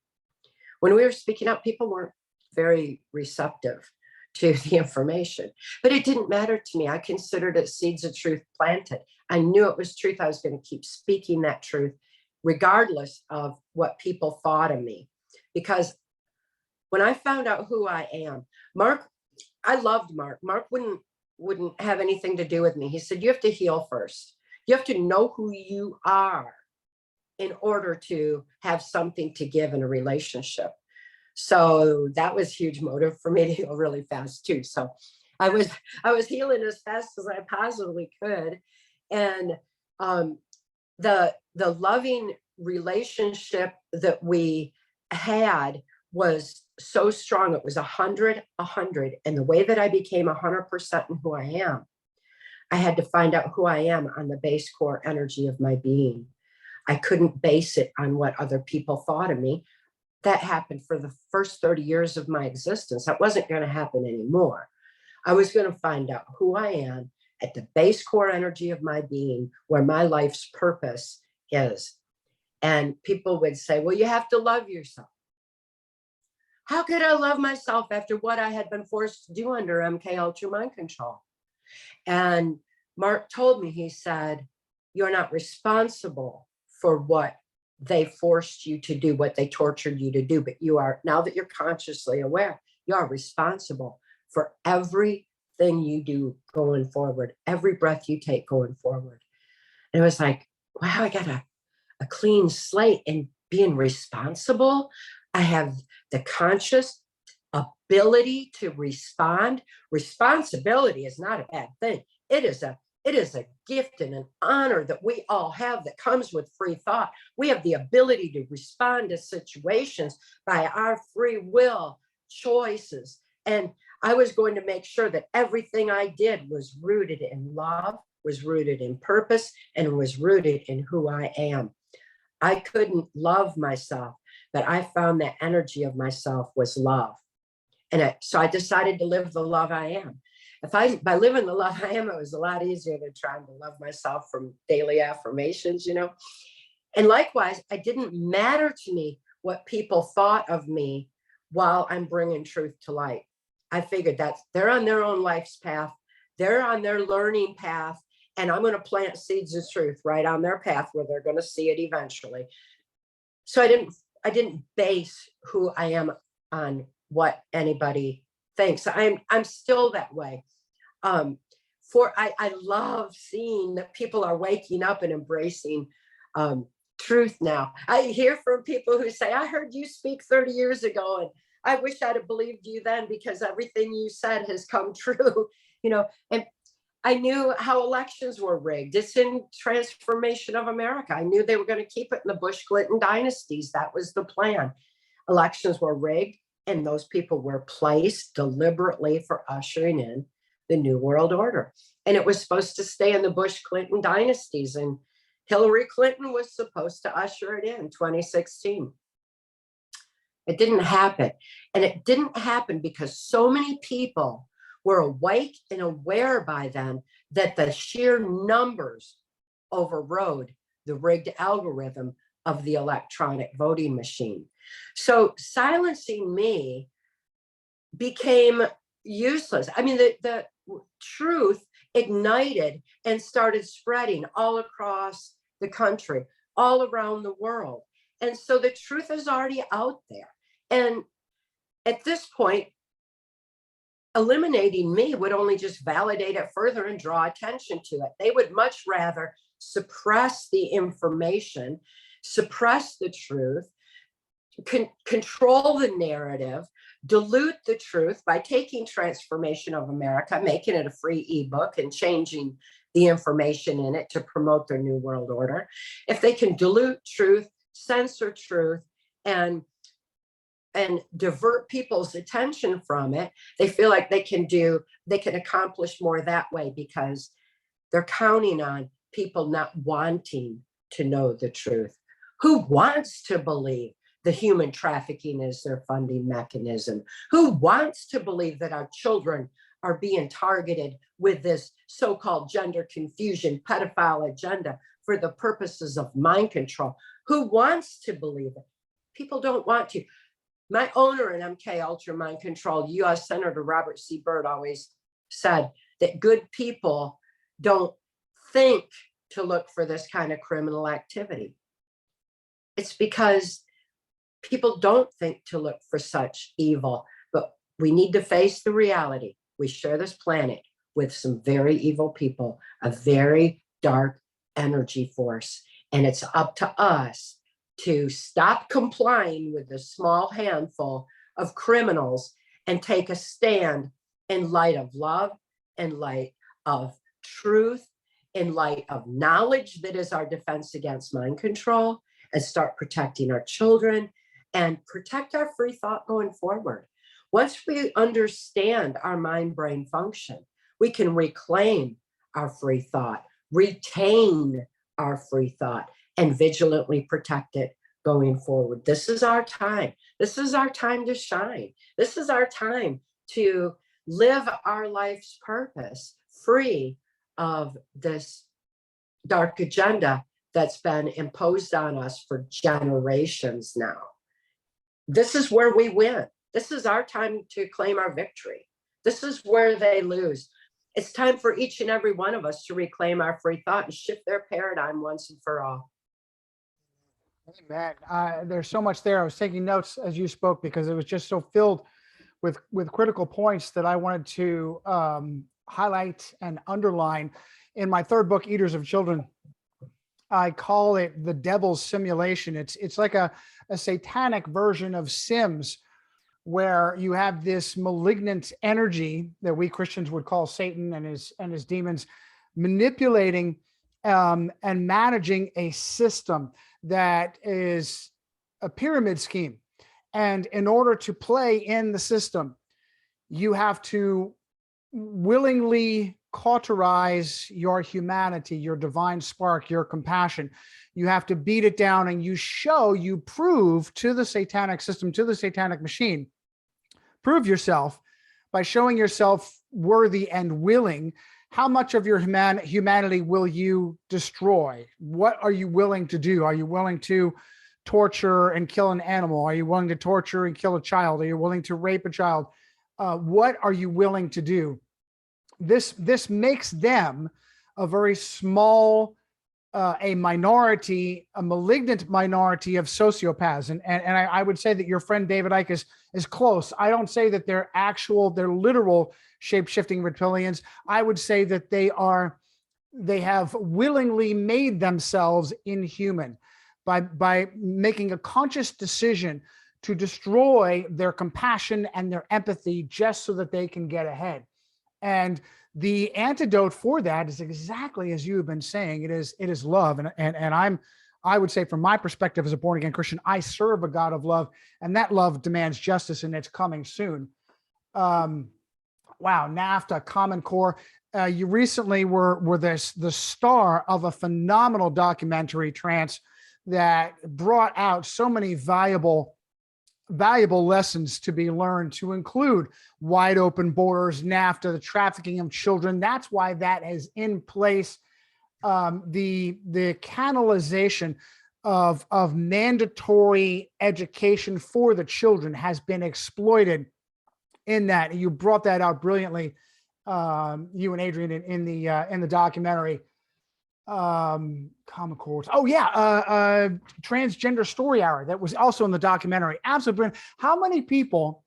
when we were speaking out, people weren't very receptive to the information, but it didn't matter to me. I considered it seeds of truth planted. I knew it was truth. I was going to keep speaking that truth, regardless of what people thought of me. Because when I found out who I am, Mark, I loved Mark. Mark wouldn't have anything to do with me. He said, you have to heal first. You have to know who you are in order to have something to give in a relationship. So that was a huge motive for me to heal really fast too. So I was healing as fast as I possibly could. And the loving relationship that we had was so strong. It was 100. And the way that I became 100% in who I am, I had to find out who I am on the base core energy of my being. I couldn't base it on what other people thought of me. That happened for the first 30 years of my existence. That wasn't going to happen anymore. I was going to find out who I am at the base core energy of my being, where my life's purpose is. And people would say, well, you have to love yourself. How could I love myself after what I had been forced to do under MK Ultra mind control? And Mark told me, he said, you're not responsible for what they forced you to do, what they tortured you to do, but you are, now that you're consciously aware, you are responsible for everything you do going forward, every breath you take going forward. And it was like, wow, I got a clean slate and being responsible. I have the conscious ability to respond. Responsibility is not a bad thing. It is a gift and an honor that we all have that comes with free thought. We have the ability to respond to situations by our free will choices. And I was going to make sure that everything I did was rooted in love, was rooted in purpose, and was rooted in who I am. I couldn't love myself, but I found that energy of myself was love. And so I decided to live the love I am. By living the love I am, it was a lot easier than trying to love myself from daily affirmations, you know. And likewise, it didn't matter to me what people thought of me while I'm bringing truth to light. I figured that they're on their own life's path. They're on their learning path. And I'm going to plant seeds of truth right on their path where they're going to see it eventually. So I didn't base who I am on what anybody thinks. I'm still that way. I love seeing that people are waking up and embracing truth now. I hear from people who say, I heard you speak 30 years ago, and I wish I'd have believed you then because everything you said has come true, you know. And I knew how elections were rigged. It's in Transformation of America. I knew they were going to keep it in the Bush-Clinton dynasties. That was the plan. Elections were rigged, and those people were placed deliberately for ushering in the New World Order. And it was supposed to stay in the Bush-Clinton dynasties, and Hillary Clinton was supposed to usher it in 2016. It didn't happen. And it didn't happen because so many people were awake and aware by then that the sheer numbers overrode the rigged algorithm of the electronic voting machine. So silencing me became useless. I mean, the truth ignited and started spreading all across the country, all around the world. And so the truth is already out there. And at this point, eliminating me would only just validate it further and draw attention to it. They would much rather suppress the information, suppress the truth, control the narrative, dilute the truth by taking Transformation of America, making it a free ebook and changing the information in it to promote their New World Order. If they can dilute truth, censor truth, and divert people's attention from it, they feel like they can accomplish more that way because they're counting on people not wanting to know the truth. Who wants to believe the human trafficking is their funding mechanism? Who wants to believe that our children are being targeted with this so-called gender confusion pedophile agenda for the purposes of mind control? Who wants to believe it? People don't want to. My owner in MK Ultra Mind Control, US Senator Robert C. Byrd, always said that good people don't think to look for this kind of criminal activity. It's because people don't think to look for such evil, but we need to face the reality. We share this planet with some very evil people, a very dark energy force, and it's up to us to stop complying with the small handful of criminals and take a stand in light of love, in light of truth, in light of knowledge that is our defense against mind control, and start protecting our children and protect our free thought going forward. Once we understand our mind-brain function, we can reclaim our free thought, retain our free thought, and vigilantly protect it going forward. This is our time. This is our time to shine. This is our time to live our life's purpose free of this dark agenda that's been imposed on us for generations now. This is where we win. This is our time to claim our victory. This is where they lose. It's time for each and every one of us to reclaim our free thought and shift their paradigm once and for all. Amen. There's so much there. I was taking notes as you spoke because it was just so filled with critical points that I wanted to highlight and underline. In my third book, Eaters of Children, I call it the devil's simulation. It's like a satanic version of Sims, where you have this malignant energy that we Christians would call Satan and his demons manipulating and managing a system that is a pyramid scheme. And in order to play in the system, you have to willingly cauterize your humanity, your divine spark, your compassion. You have to beat it down, and you prove to the satanic system, to the satanic machine, prove yourself by showing yourself worthy and willing. How much of your humanity will you destroy? What are you willing to do? Are you willing to torture and kill an animal? Are you willing to torture and kill a child? Are you willing to rape a child? What are you willing to do? This makes them a very small, a minority, a malignant minority of sociopaths. And I would say that your friend David Icke is close. I don't say that they're literal shape-shifting reptilians. I would say that they have willingly made themselves inhuman by making a conscious decision to destroy their compassion and their empathy just so that they can get ahead. And the antidote for that is exactly as you have been saying. It is love. And I would say, from my perspective as a born again Christian, I serve a God of love, and that love demands justice, and it's coming soon. Wow, NAFTA, Common Core. You recently were the star of a phenomenal documentary, Trance, that brought out so many valuable lessons to be learned, to include wide open borders, NAFTA, the trafficking of children. That's why that is in place. The canalization of mandatory education for the children has been exploited in that. You brought that out brilliantly, you and Adrian, in the documentary. Common Core. Oh yeah, transgender story hour that was also in the documentary. Absolutely brilliant. How many people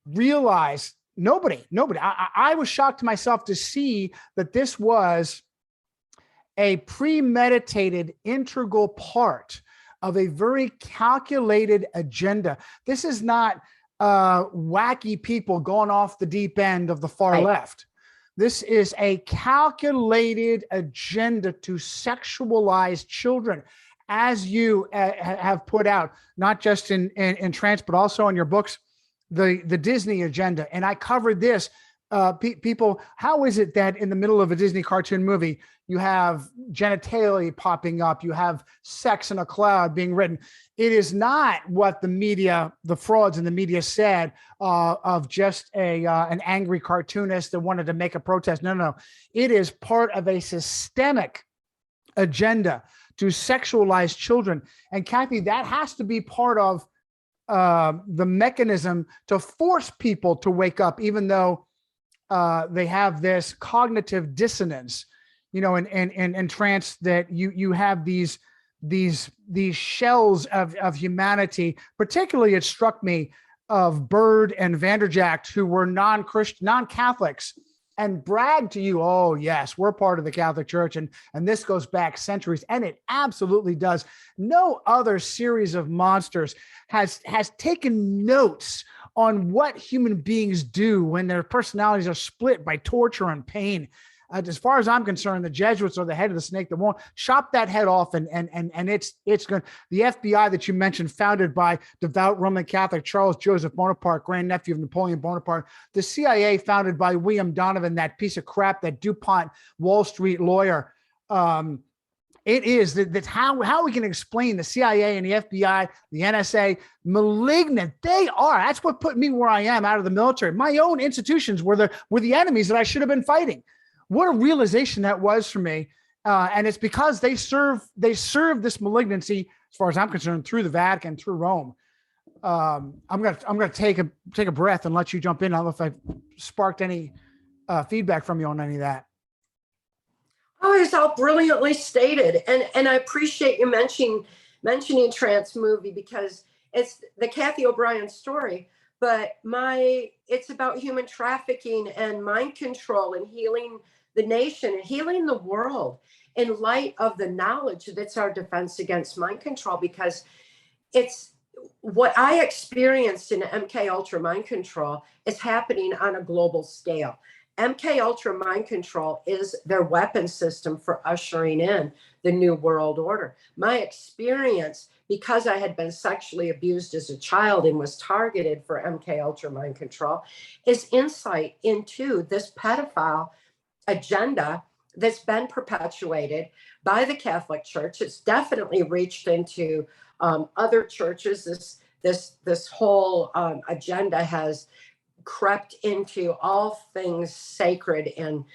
realize? Nobody. I was shocked to myself to see that this was a premeditated, integral part of a very calculated agenda. This is not wacky people going off the deep end of the far left. This is a calculated agenda to sexualize children, as you have put out, not just in Trance, but also in your books, the Disney agenda. And I covered this. People, how is it that in the middle of a Disney cartoon movie, you have genitalia popping up, you have sex in a cloud being written? It is not what the media, the frauds in the media said of just an angry cartoonist that wanted to make a protest. No. It is part of a systemic agenda to sexualize children. And Cathy, that has to be part of the mechanism to force people to wake up, even though they have this cognitive dissonance, in Trance, that you have these shells of humanity. Particularly, it struck me of Bird and Vanderjagt, who were non-Christian, non-Catholics, and bragged to you, oh yes, we're part of the Catholic Church, and this goes back centuries, and it absolutely does. No other series of monsters has taken notes on what human beings do when their personalities are split by torture and pain. As far as I'm concerned, the Jesuits are the head of the snake that won't chop that head off. And it's going. The FBI that you mentioned, founded by devout Roman Catholic Charles Joseph Bonaparte, grandnephew of Napoleon Bonaparte. The CIA, founded by William Donovan, that piece of crap, that DuPont Wall Street lawyer. It is that's how we can explain the CIA and the FBI, the NSA, malignant. They are. That's what put me where I am out of the military. My own institutions were the enemies that I should have been fighting. What a realization that was for me. And it's because they serve this malignancy, as far as I'm concerned, through the Vatican, through Rome. I'm gonna take a breath and let you jump in. I don't know if I've sparked any feedback from you on any of that. Oh, it's all brilliantly stated, and I appreciate you mentioning Trance movie, because it's the Cathy O'Brien story, but it's about human trafficking and mind control and healing the nation and healing the world in light of the knowledge that's our defense against mind control, because it's what I experienced in MK Ultra mind control is happening on a global scale. MK Ultra mind control is their weapon system for ushering in the new world order. My experience, because I had been sexually abused as a child and was targeted for MK Ultra mind control, is insight into this pedophile agenda that's been perpetuated by the Catholic Church. It's definitely reached into other churches. This whole agenda has crept into all things sacred in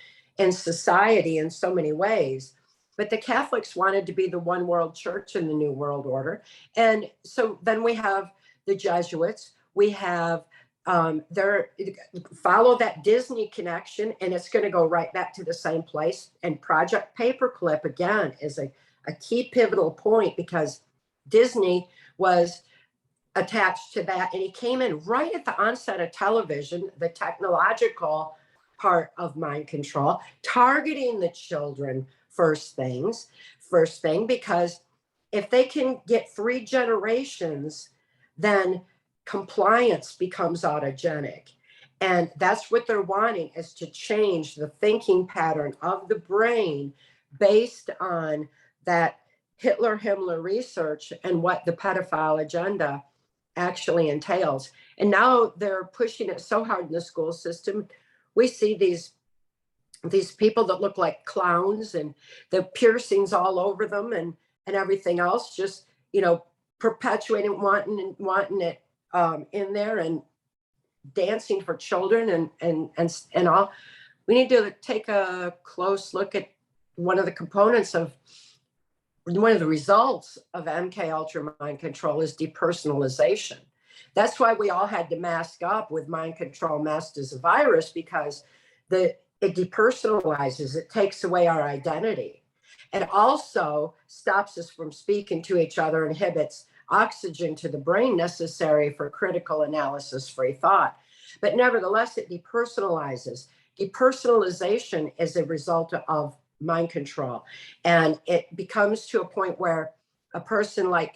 society in so many ways. But the Catholics wanted to be the one world church in the New World Order. And so then we have the Jesuits, we have follow that Disney connection, and it's going to go right back to the same place. And Project Paperclip, again, is a key pivotal point, because Disney was attached to that, and he came in right at the onset of television, the technological part of mind control, targeting the children first thing, because if they can get 3 generations, then compliance becomes autogenic. And that's what they're wanting, is to change the thinking pattern of the brain based on that Hitler-Himmler research and what the pedophile agenda actually entails. And now they're pushing it so hard in the school system. We see these people that look like clowns and the piercings all over them and everything else, just, perpetuating, wanting it in there, and dancing for children and all. We need to take a close look at one of the results of MK Ultra mind control is depersonalization. That's why we all had to mask up with mind control masked as a virus, because it depersonalizes, it takes away our identity. It also stops us from speaking to each other, inhibits oxygen to the brain necessary for critical analysis, free thought. But nevertheless, it depersonalizes. Depersonalization is a result of mind control. And it becomes to a point where a person, like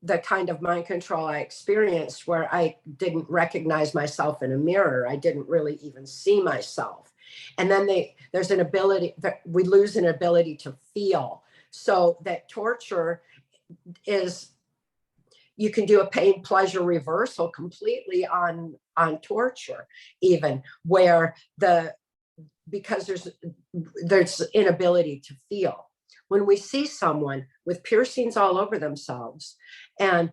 the kind of mind control I experienced, where I didn't recognize myself in a mirror, I didn't really even see myself. And then there's an ability that we lose an ability to feel. So that torture is, you can do a pain pleasure reversal completely on torture, even where because there's inability to feel. When we see someone with piercings all over themselves and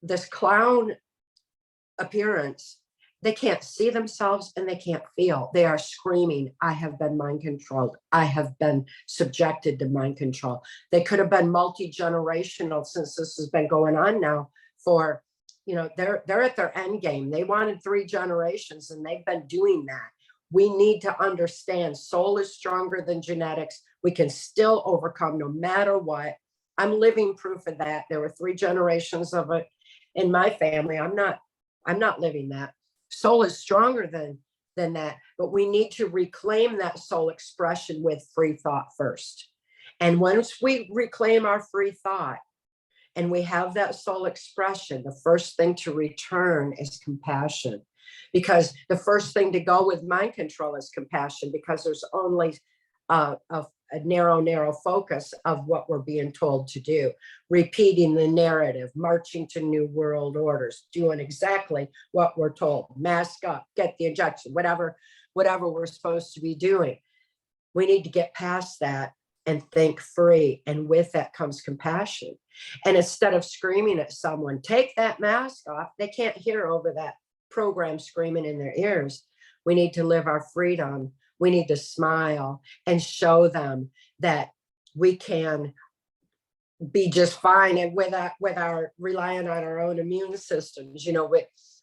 this clown appearance, they can't see themselves and they can't feel. They are screaming, I have been mind controlled. I have been subjected to mind control. They could have been multi-generational, since this has been going on now for, they're at their end game. They wanted 3 generations and they've been doing that. We need to understand soul is stronger than genetics. We can still overcome no matter what. I'm living proof of that. There were 3 generations of it in my family. I'm not living that. Soul is stronger than that, but we need to reclaim that soul expression with free thought first. And once we reclaim our free thought and we have that soul expression, the first thing to return is compassion. Because the first thing to go with mind control is compassion, because there's only a narrow focus of what we're being told to do, repeating the narrative, marching to new world orders, doing exactly what we're told, mask up, get the injection, whatever we're supposed to be doing. We need to get past that and think free. And with that comes compassion. And instead of screaming at someone, take that mask off, they can't hear over that program screaming in their ears. We need to live our freedom. We need to smile and show them that we can be just fine, and with our relying on our own immune systems.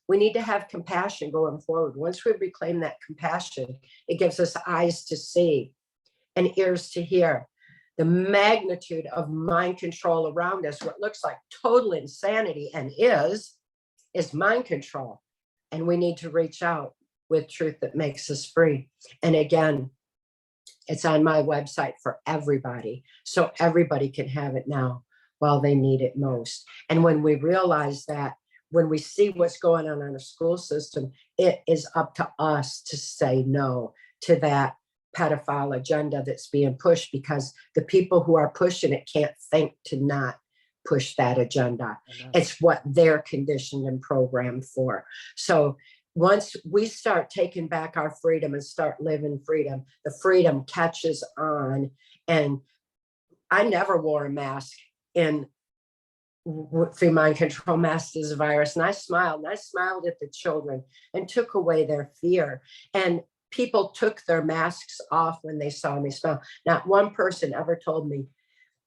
We need to have compassion going forward. Once we reclaim that compassion, it gives us eyes to see and ears to hear the magnitude of mind control around us. What looks like total insanity and is mind control. And we need to reach out with truth that makes us free. And again, it's on my website for everybody. So everybody can have it now while they need it most. And when we realize that, when we see what's going on in our school system, it is up to us to say no to that pedophile agenda that's being pushed, because the people who are pushing it can't think to not push that agenda. It's what they're conditioned and programmed for. So once we start taking back our freedom and start living freedom, the freedom catches on. And I never wore a mask through mind control mask as a virus. And I smiled at the children and took away their fear. And people took their masks off when they saw me smile. Not one person ever told me,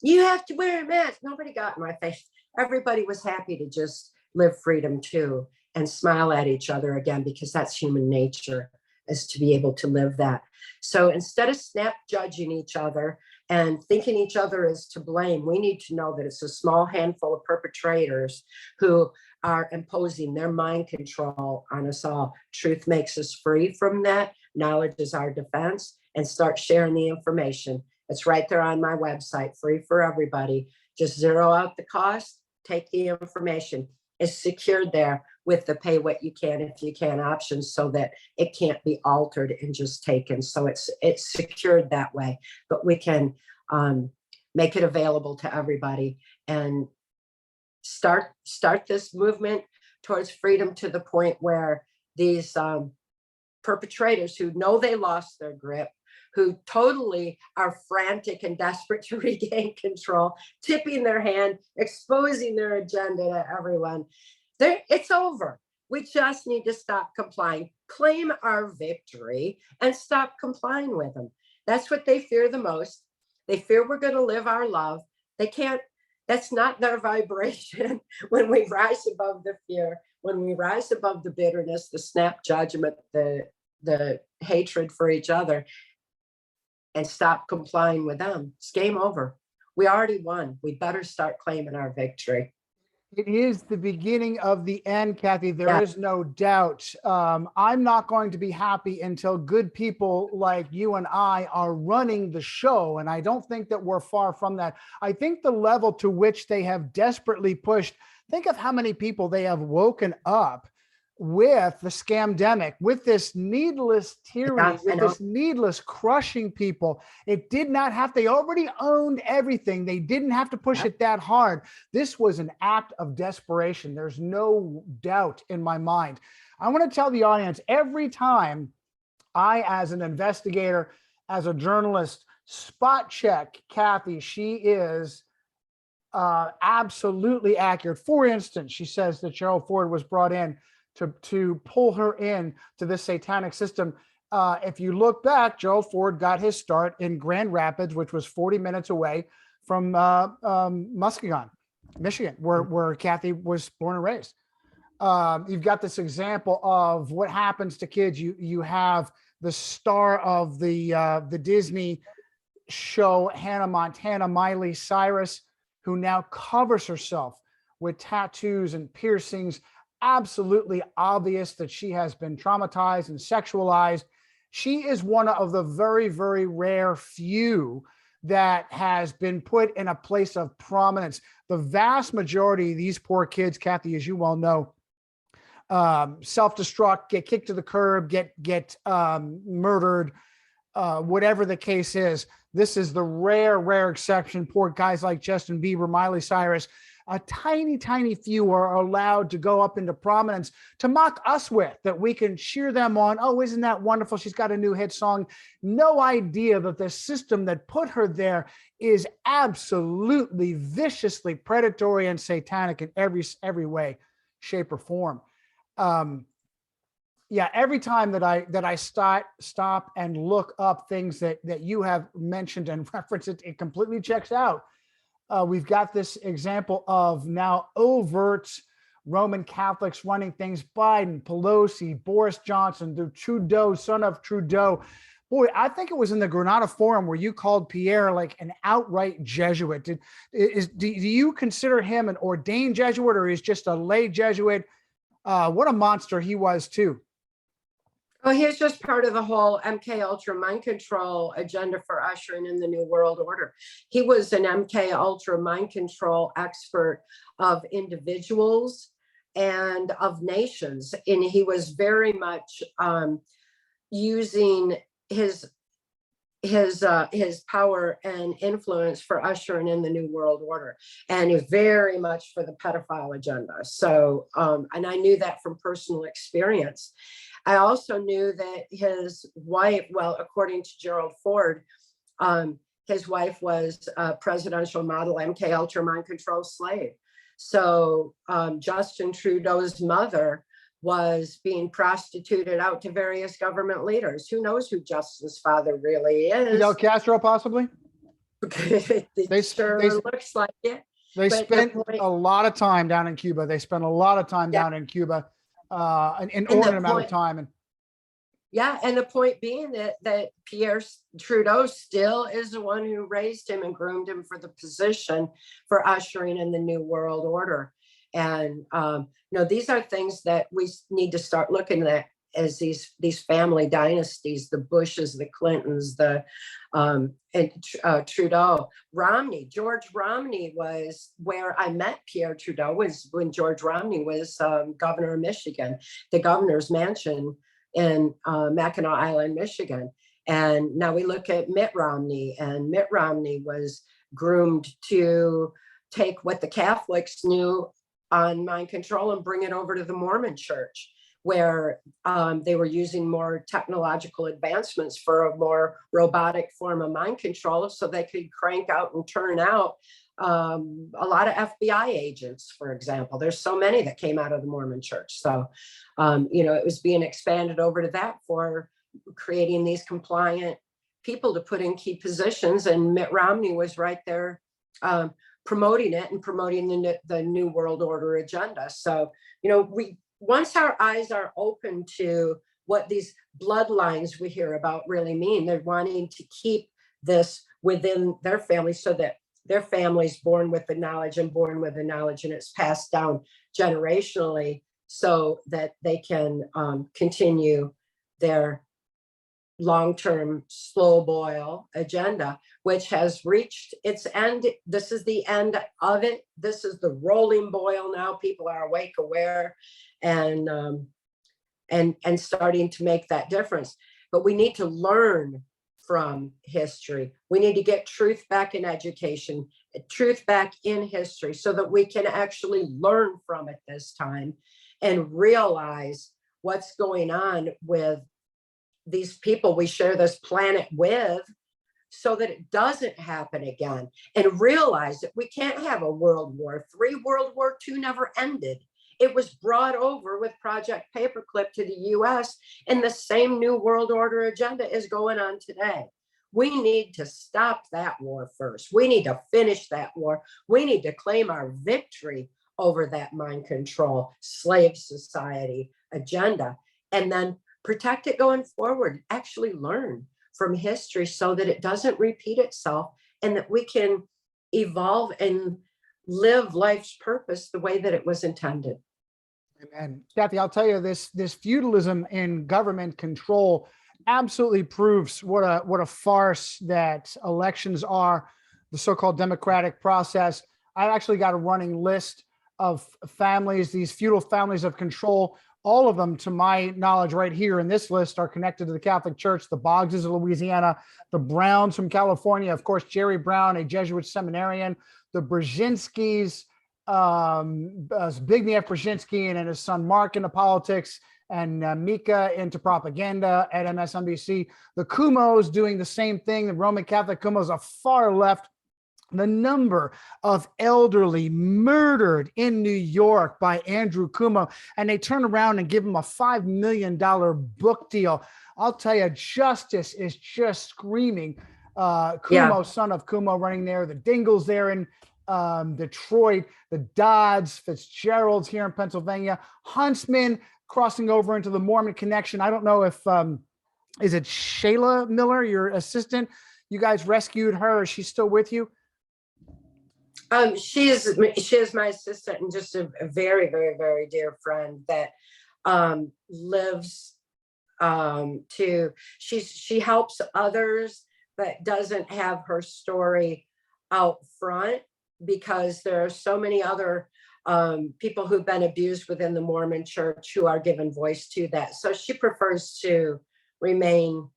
you have to wear a mask. Nobody got in my face. Everybody was happy to just live freedom too, and smile at each other again, because that's human nature, is to be able to live that. So instead of snap judging each other and thinking each other is to blame, we need to know that it's a small handful of perpetrators who are imposing their mind control on us all. Truth makes us free from that. Knowledge is our defense. And start sharing the information. It's right there on my website, free for everybody. Just zero out the cost, take the information. It's secured there with the pay what you can if you can options, so that it can't be altered and just taken. So it's secured that way, but we can make it available to everybody and start this movement towards freedom, to the point where these perpetrators who know they lost their grip, who totally are frantic and desperate to regain control, tipping their hand, exposing their agenda to everyone. It's over. We just need to stop complying, claim our victory, and stop complying with them. That's what they fear the most. They fear we're going to live our love. They can't, that's not their vibration. When we rise above the fear, when we rise above the bitterness, the snap judgment, the hatred for each other, and stop complying with them, it's game over. We already won. We better start claiming our victory. It is the beginning of the end, Cathy. There is no doubt. I'm not going to be happy until good people like you and I are running the show. And I don't think that we're far from that. I think the level to which they have desperately pushed, think of how many people they have woken up with the scamdemic, with this needless tyranny, with this needless crushing people. It did not have, they already owned everything. They didn't have to push it that hard. This was an act of desperation. There's no doubt in my mind. I want to tell the audience, every time I, as an investigator, as a journalist, spot check Cathy, she is absolutely accurate. For instance, she says that Gerald Ford was brought in to pull her in to this satanic system. If you look back, Gerald Ford got his start in Grand Rapids, which was 40 minutes away from Muskegon, Michigan, where Cathy was born and raised. You've got this example of what happens to kids. You have the star of the Disney show, Hannah Montana, Miley Cyrus, who now covers herself with tattoos and piercings. Absolutely obvious that she has been traumatized and sexualized. She is one of the very, very rare few that has been put in a place of prominence. The vast majority of these poor kids, Cathy, as you well know, self-destruct, get kicked to the curb, get murdered, whatever the case is. This is the rare exception. Poor guys like Justin Bieber, Miley Cyrus. A tiny, tiny few are allowed to go up into prominence to mock us with, that we can cheer them on. Oh, isn't that wonderful? She's got a new hit song. No idea that the system that put her there is absolutely viciously predatory and satanic in every way, shape, or form. Yeah, every time that I stop and look up things that you have mentioned and referenced, it completely checks out. we've got this example of now overt Roman Catholics running things. Biden, Pelosi, Boris Johnson, the Trudeau, son of Trudeau. Boy, I think it was in the Granada Forum where you called Pierre like an outright Jesuit. Do you consider him an ordained Jesuit, or is just a lay Jesuit? What a monster he was too. Well, he's just part of the whole MK Ultra mind control agenda for ushering in the New World Order. He was an MK Ultra mind control expert of individuals and of nations, and he was very much using his power and influence for ushering in the New World Order, and is very much for the pedophile agenda. So, and I knew that from personal experience. I also knew that his wife, well, according to Gerald Ford, his wife was a presidential model MK Ultra mind control slave. So Justin Trudeau's mother was being prostituted out to various government leaders. Who knows who Justin's father really is? Fidel Castro, possibly. It sure looks like it. They spent a lot of time down in Cuba. They spent a lot of time down in Cuba, an inordinate amount of time. And yeah, and the point being that Pierre Trudeau still is the one who raised him and groomed him for the position for ushering in the New World Order. And these are things that we need to start looking at as these family dynasties: the Bushes, the Clintons, Trudeau. George Romney was where I met Pierre Trudeau, was when George Romney was governor of Michigan, the governor's mansion in Mackinac Island, Michigan. And now we look at Mitt Romney, and Mitt Romney was groomed to take what the Catholics knew on mind control and bring it over to the Mormon church, where they were using more technological advancements for a more robotic form of mind control, so they could crank out and turn out a lot of FBI agents, for example. There's so many that came out of the Mormon church. So, it was being expanded over to that for creating these compliant people to put in key positions. And Mitt Romney was right there promoting it and promoting the New World Order agenda. So, once our eyes are open to what these bloodlines we hear about really mean, they're wanting to keep this within their family so that their family's born with the knowledge and it's passed down generationally so that they can continue their long-term slow boil agenda, which has reached its end. This is the end of it. This is the rolling boil now. People are awake, aware, and starting to make that difference. But we need to learn from history. We need to get truth back in education, truth back in history, so that we can actually learn from it this time and realize what's going on with these people we share this planet with, so that it doesn't happen again, and realize that we can't have a World War III. World War II never ended. It was brought over with Project Paperclip to the US, and the same New World Order agenda is going on today. We need to stop that war first. We need to finish that war. We need to claim our victory over that mind control, slave society agenda, and then protect it going forward. Actually learn from history so that it doesn't repeat itself, and that we can evolve and live life's purpose the way that it was intended. Amen. Cathy, I'll tell you, this feudalism in government control absolutely proves what a farce that elections are, the so-called democratic process. I've actually got a running list of families, these feudal families of control. All of them, to my knowledge, right here in this list are connected to the Catholic Church. The Boggses of Louisiana, the Browns from California, of course, Jerry Brown, a Jesuit seminarian, the Brzezinskis, Zbigniew Brzezinski and his son Mark into politics, and Mika into propaganda at MSNBC. The Kumos doing the same thing. The Roman Catholic Kumos are far left. The number of elderly murdered in New York by Andrew Cuomo, and they turn around and give him a $5 million book deal. I'll tell you, justice is just screaming. Cuomo, son of Cuomo, running there. The Dingles there in Detroit, the Dodds, Fitzgeralds here in Pennsylvania, Huntsman, crossing over into the Mormon connection. I don't know if, is it Shayla Miller, your assistant? You guys rescued her. Is she still with you? She is my assistant and just a very, very, very dear friend that lives she helps others, but doesn't have her story out front because there are so many other people who've been abused within the Mormon church who are given voice to that. So she prefers to remain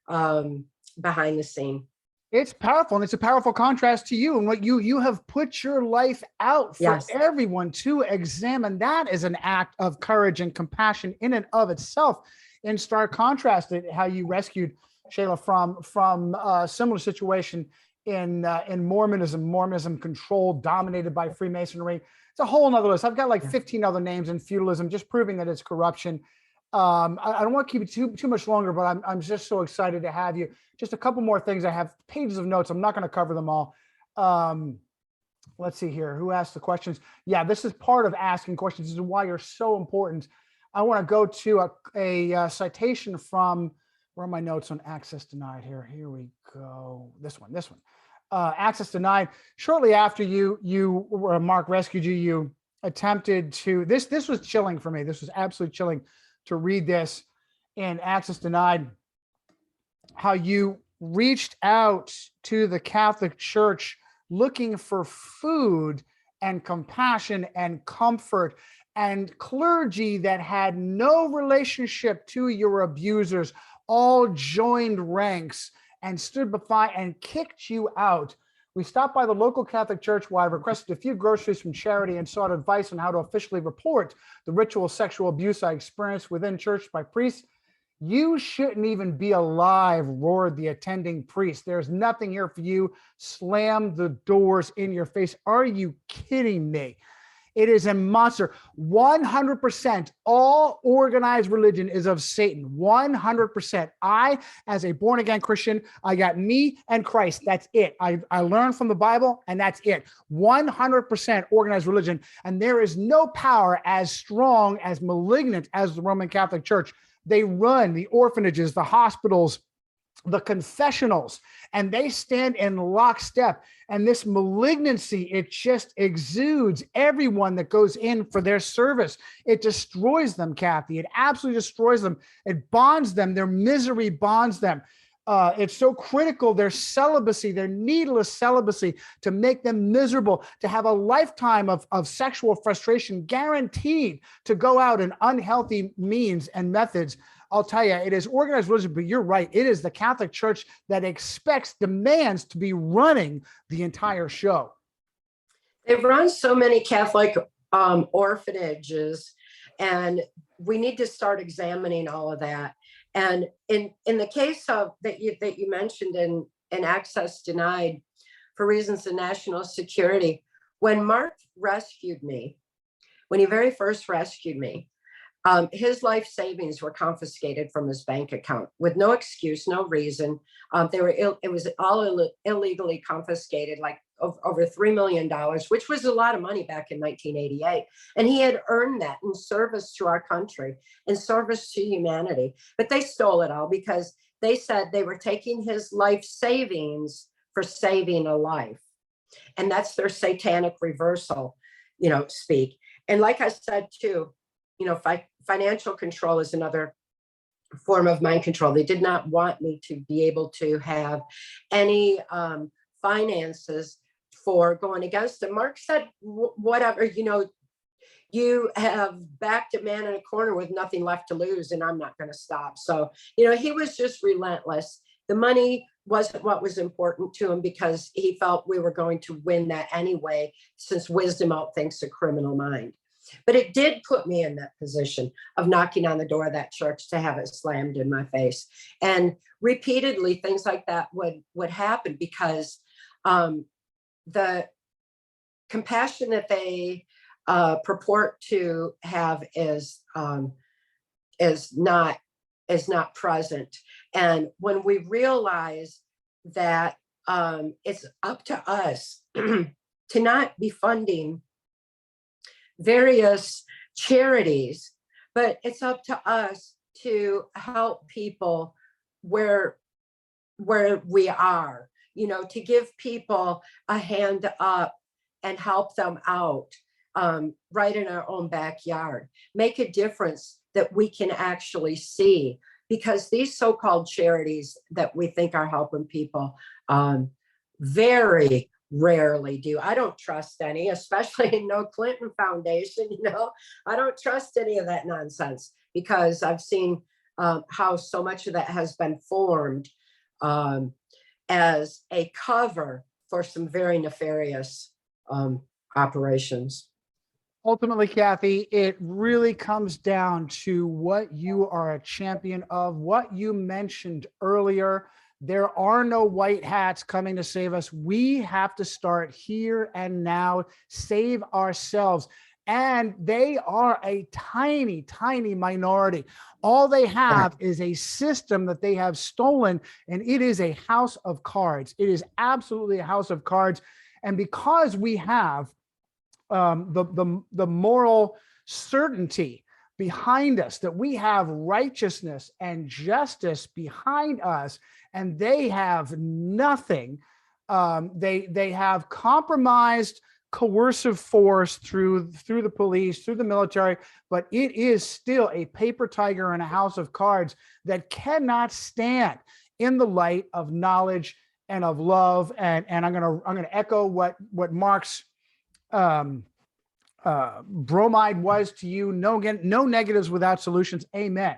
behind the scene. It's powerful, and it's a powerful contrast to you and what you have put your life out for Yes. everyone to examine. That is an act of courage and compassion in and of itself. In stark contrast to how you rescued Shayla from a similar situation in Mormonism controlled, dominated by Freemasonry. It's a whole nother list. I've got like 15 other names in feudalism, just proving that it's corruption. I don't want to keep it too much longer, but I'm just so excited to have you. Just a couple more things. I have pages of notes. I'm not going to cover them all. Let's see here. Who asked the questions? Yeah, this is part of asking questions. This is why you're so important. I want to go to a citation from, where are my notes on access denied here? Here we go. This one. Access denied. Shortly after Mark rescued you, you attempted to, this was chilling for me. This was absolutely chilling to read this in Access Denied, how you reached out to the Catholic Church looking for food and compassion and comfort, and clergy that had no relationship to your abusers all joined ranks and stood by and kicked you out. We stopped by the local Catholic church where I requested a few groceries from charity and sought advice on how to officially report the ritual sexual abuse I experienced within church by priests. You shouldn't even be alive, roared the attending priest. There's nothing here for you. Slammed the doors in your face. Are you kidding me? It is a monster. 100% all organized religion is of Satan. 100%. I, as a born again Christian, I got me and Christ. That's it. I learned from the Bible, and that's it. 100% organized religion. And there is no power as strong, as malignant as the Roman Catholic Church. They run the orphanages, the hospitals, the confessionals, and they stand in lockstep. And this malignancy, it just exudes everyone that goes in for their service. It destroys them, Cathy. It absolutely destroys them. It bonds them. Their misery bonds them. It's so critical, their celibacy, their needless celibacy, to make them miserable, to have a lifetime of sexual frustration guaranteed to go out in unhealthy means and methods. I'll tell you, it is organized religion, but you're right. It is the Catholic Church that demands to be running the entire show. They've run so many Catholic orphanages, and we need to start examining all of that. And in the case of that you mentioned in Access Denied, for reasons of national security, when Mark rescued me, when he very first rescued me, his life savings were confiscated from his bank account with no excuse, no reason. It was all illegally confiscated, like over $3 million, which was a lot of money back in 1988. And he had earned that in service to our country, in service to humanity. But they stole it all because they said they were taking his life savings for saving a life. And that's their satanic reversal, speak. And like I said, too, financial control is another form of mind control. They did not want me to be able to have any finances for going against them. Mark said, whatever, you have backed a man in a corner with nothing left to lose, and I'm not going to stop. So, he was just relentless. The money wasn't what was important to him because he felt we were going to win that anyway, since wisdom outthinks a criminal mind. But it did put me in that position of knocking on the door of that church to have it slammed in my face. And repeatedly, things like that would happen because the compassion that they purport to have is not present. And when we realize that it's up to us to not be funding various charities, but it's up to us to help people where we are, you know, to give people a hand up and help them out, right in our own backyard, make a difference that we can actually see, because these so-called charities that we think are helping people, very rarely do. I don't trust any, especially in No Clinton Foundation. You know, I don't trust any of that nonsense, because I've seen how so much of that has been formed as a cover for some very nefarious operations. Ultimately, Cathy, it really comes down to what you are a champion of, what you mentioned earlier. There are no white hats coming to save us. We have to start here and now, save ourselves. And they are a tiny, tiny minority. All they have is a system that they have stolen, and it is a house of cards. It is absolutely a house of cards. And because we have the moral certainty behind us, that we have righteousness and justice behind us, and they have nothing. They have compromised coercive force through the police, through the military, but it is still a paper tiger and a house of cards that cannot stand in the light of knowledge and of love. And I'm gonna echo what Mark's bromide was to you. No negatives without solutions. Amen.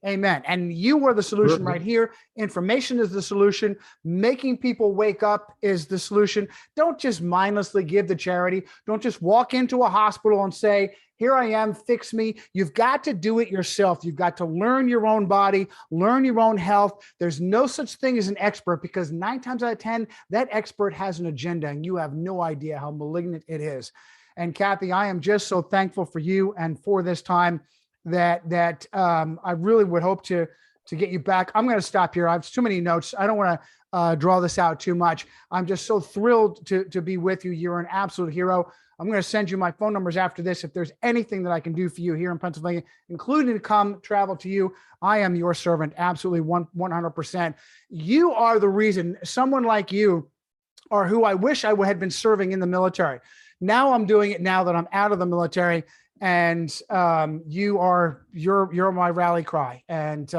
Amen. And you were the solution right here. Information is the solution. Making people wake up is the solution. Don't just mindlessly give to charity. Don't just walk into a hospital and say, here I am, fix me. You've got to do it yourself. You've got to learn your own body, learn your own health. There's no such thing as an expert, because 9 times out of 10, that expert has an agenda and you have no idea how malignant it is. And Cathy, I am just so thankful for you and for this time that I really would hope to get you back. I'm going to stop here. I have too many notes. I don't want to draw this out too much. I'm just so thrilled to be with you. You're an absolute hero. I'm going to send you my phone numbers after this. If there's anything that I can do for you here in Pennsylvania, including to come travel to you, I am your servant. Absolutely 100%. You are the reason. Someone like you are who I wish I had been serving in the military. Now I'm doing it now that I'm out of the military, and you're my rally cry, and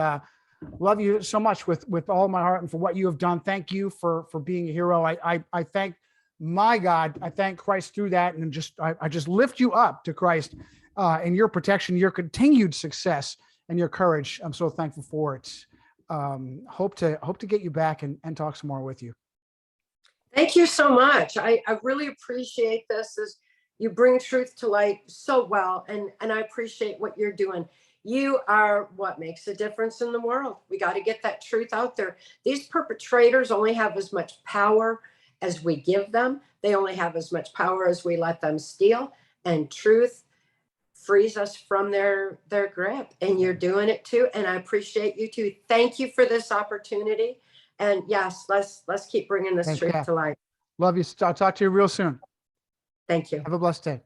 love you so much with all my heart and for what you have done. Thank you for being a hero. I thank my God. I thank Christ through that, and I just lift you up to Christ and your protection, your continued success, and your courage. I'm so thankful for it. Hope to get you back and talk some more with you. Thank you so much. I really appreciate this, as you bring truth to light so well. And I appreciate what you're doing. You are what makes a difference in the world. We got to get that truth out there. These perpetrators only have as much power as we give them. They only have as much power as we let them steal. And truth frees us from their grip. And you're doing it too. And I appreciate you too. Thank you for this opportunity. And yes, let's keep bringing this truth to light. Love you. I'll talk to you real soon. Thank you. Have a blessed day.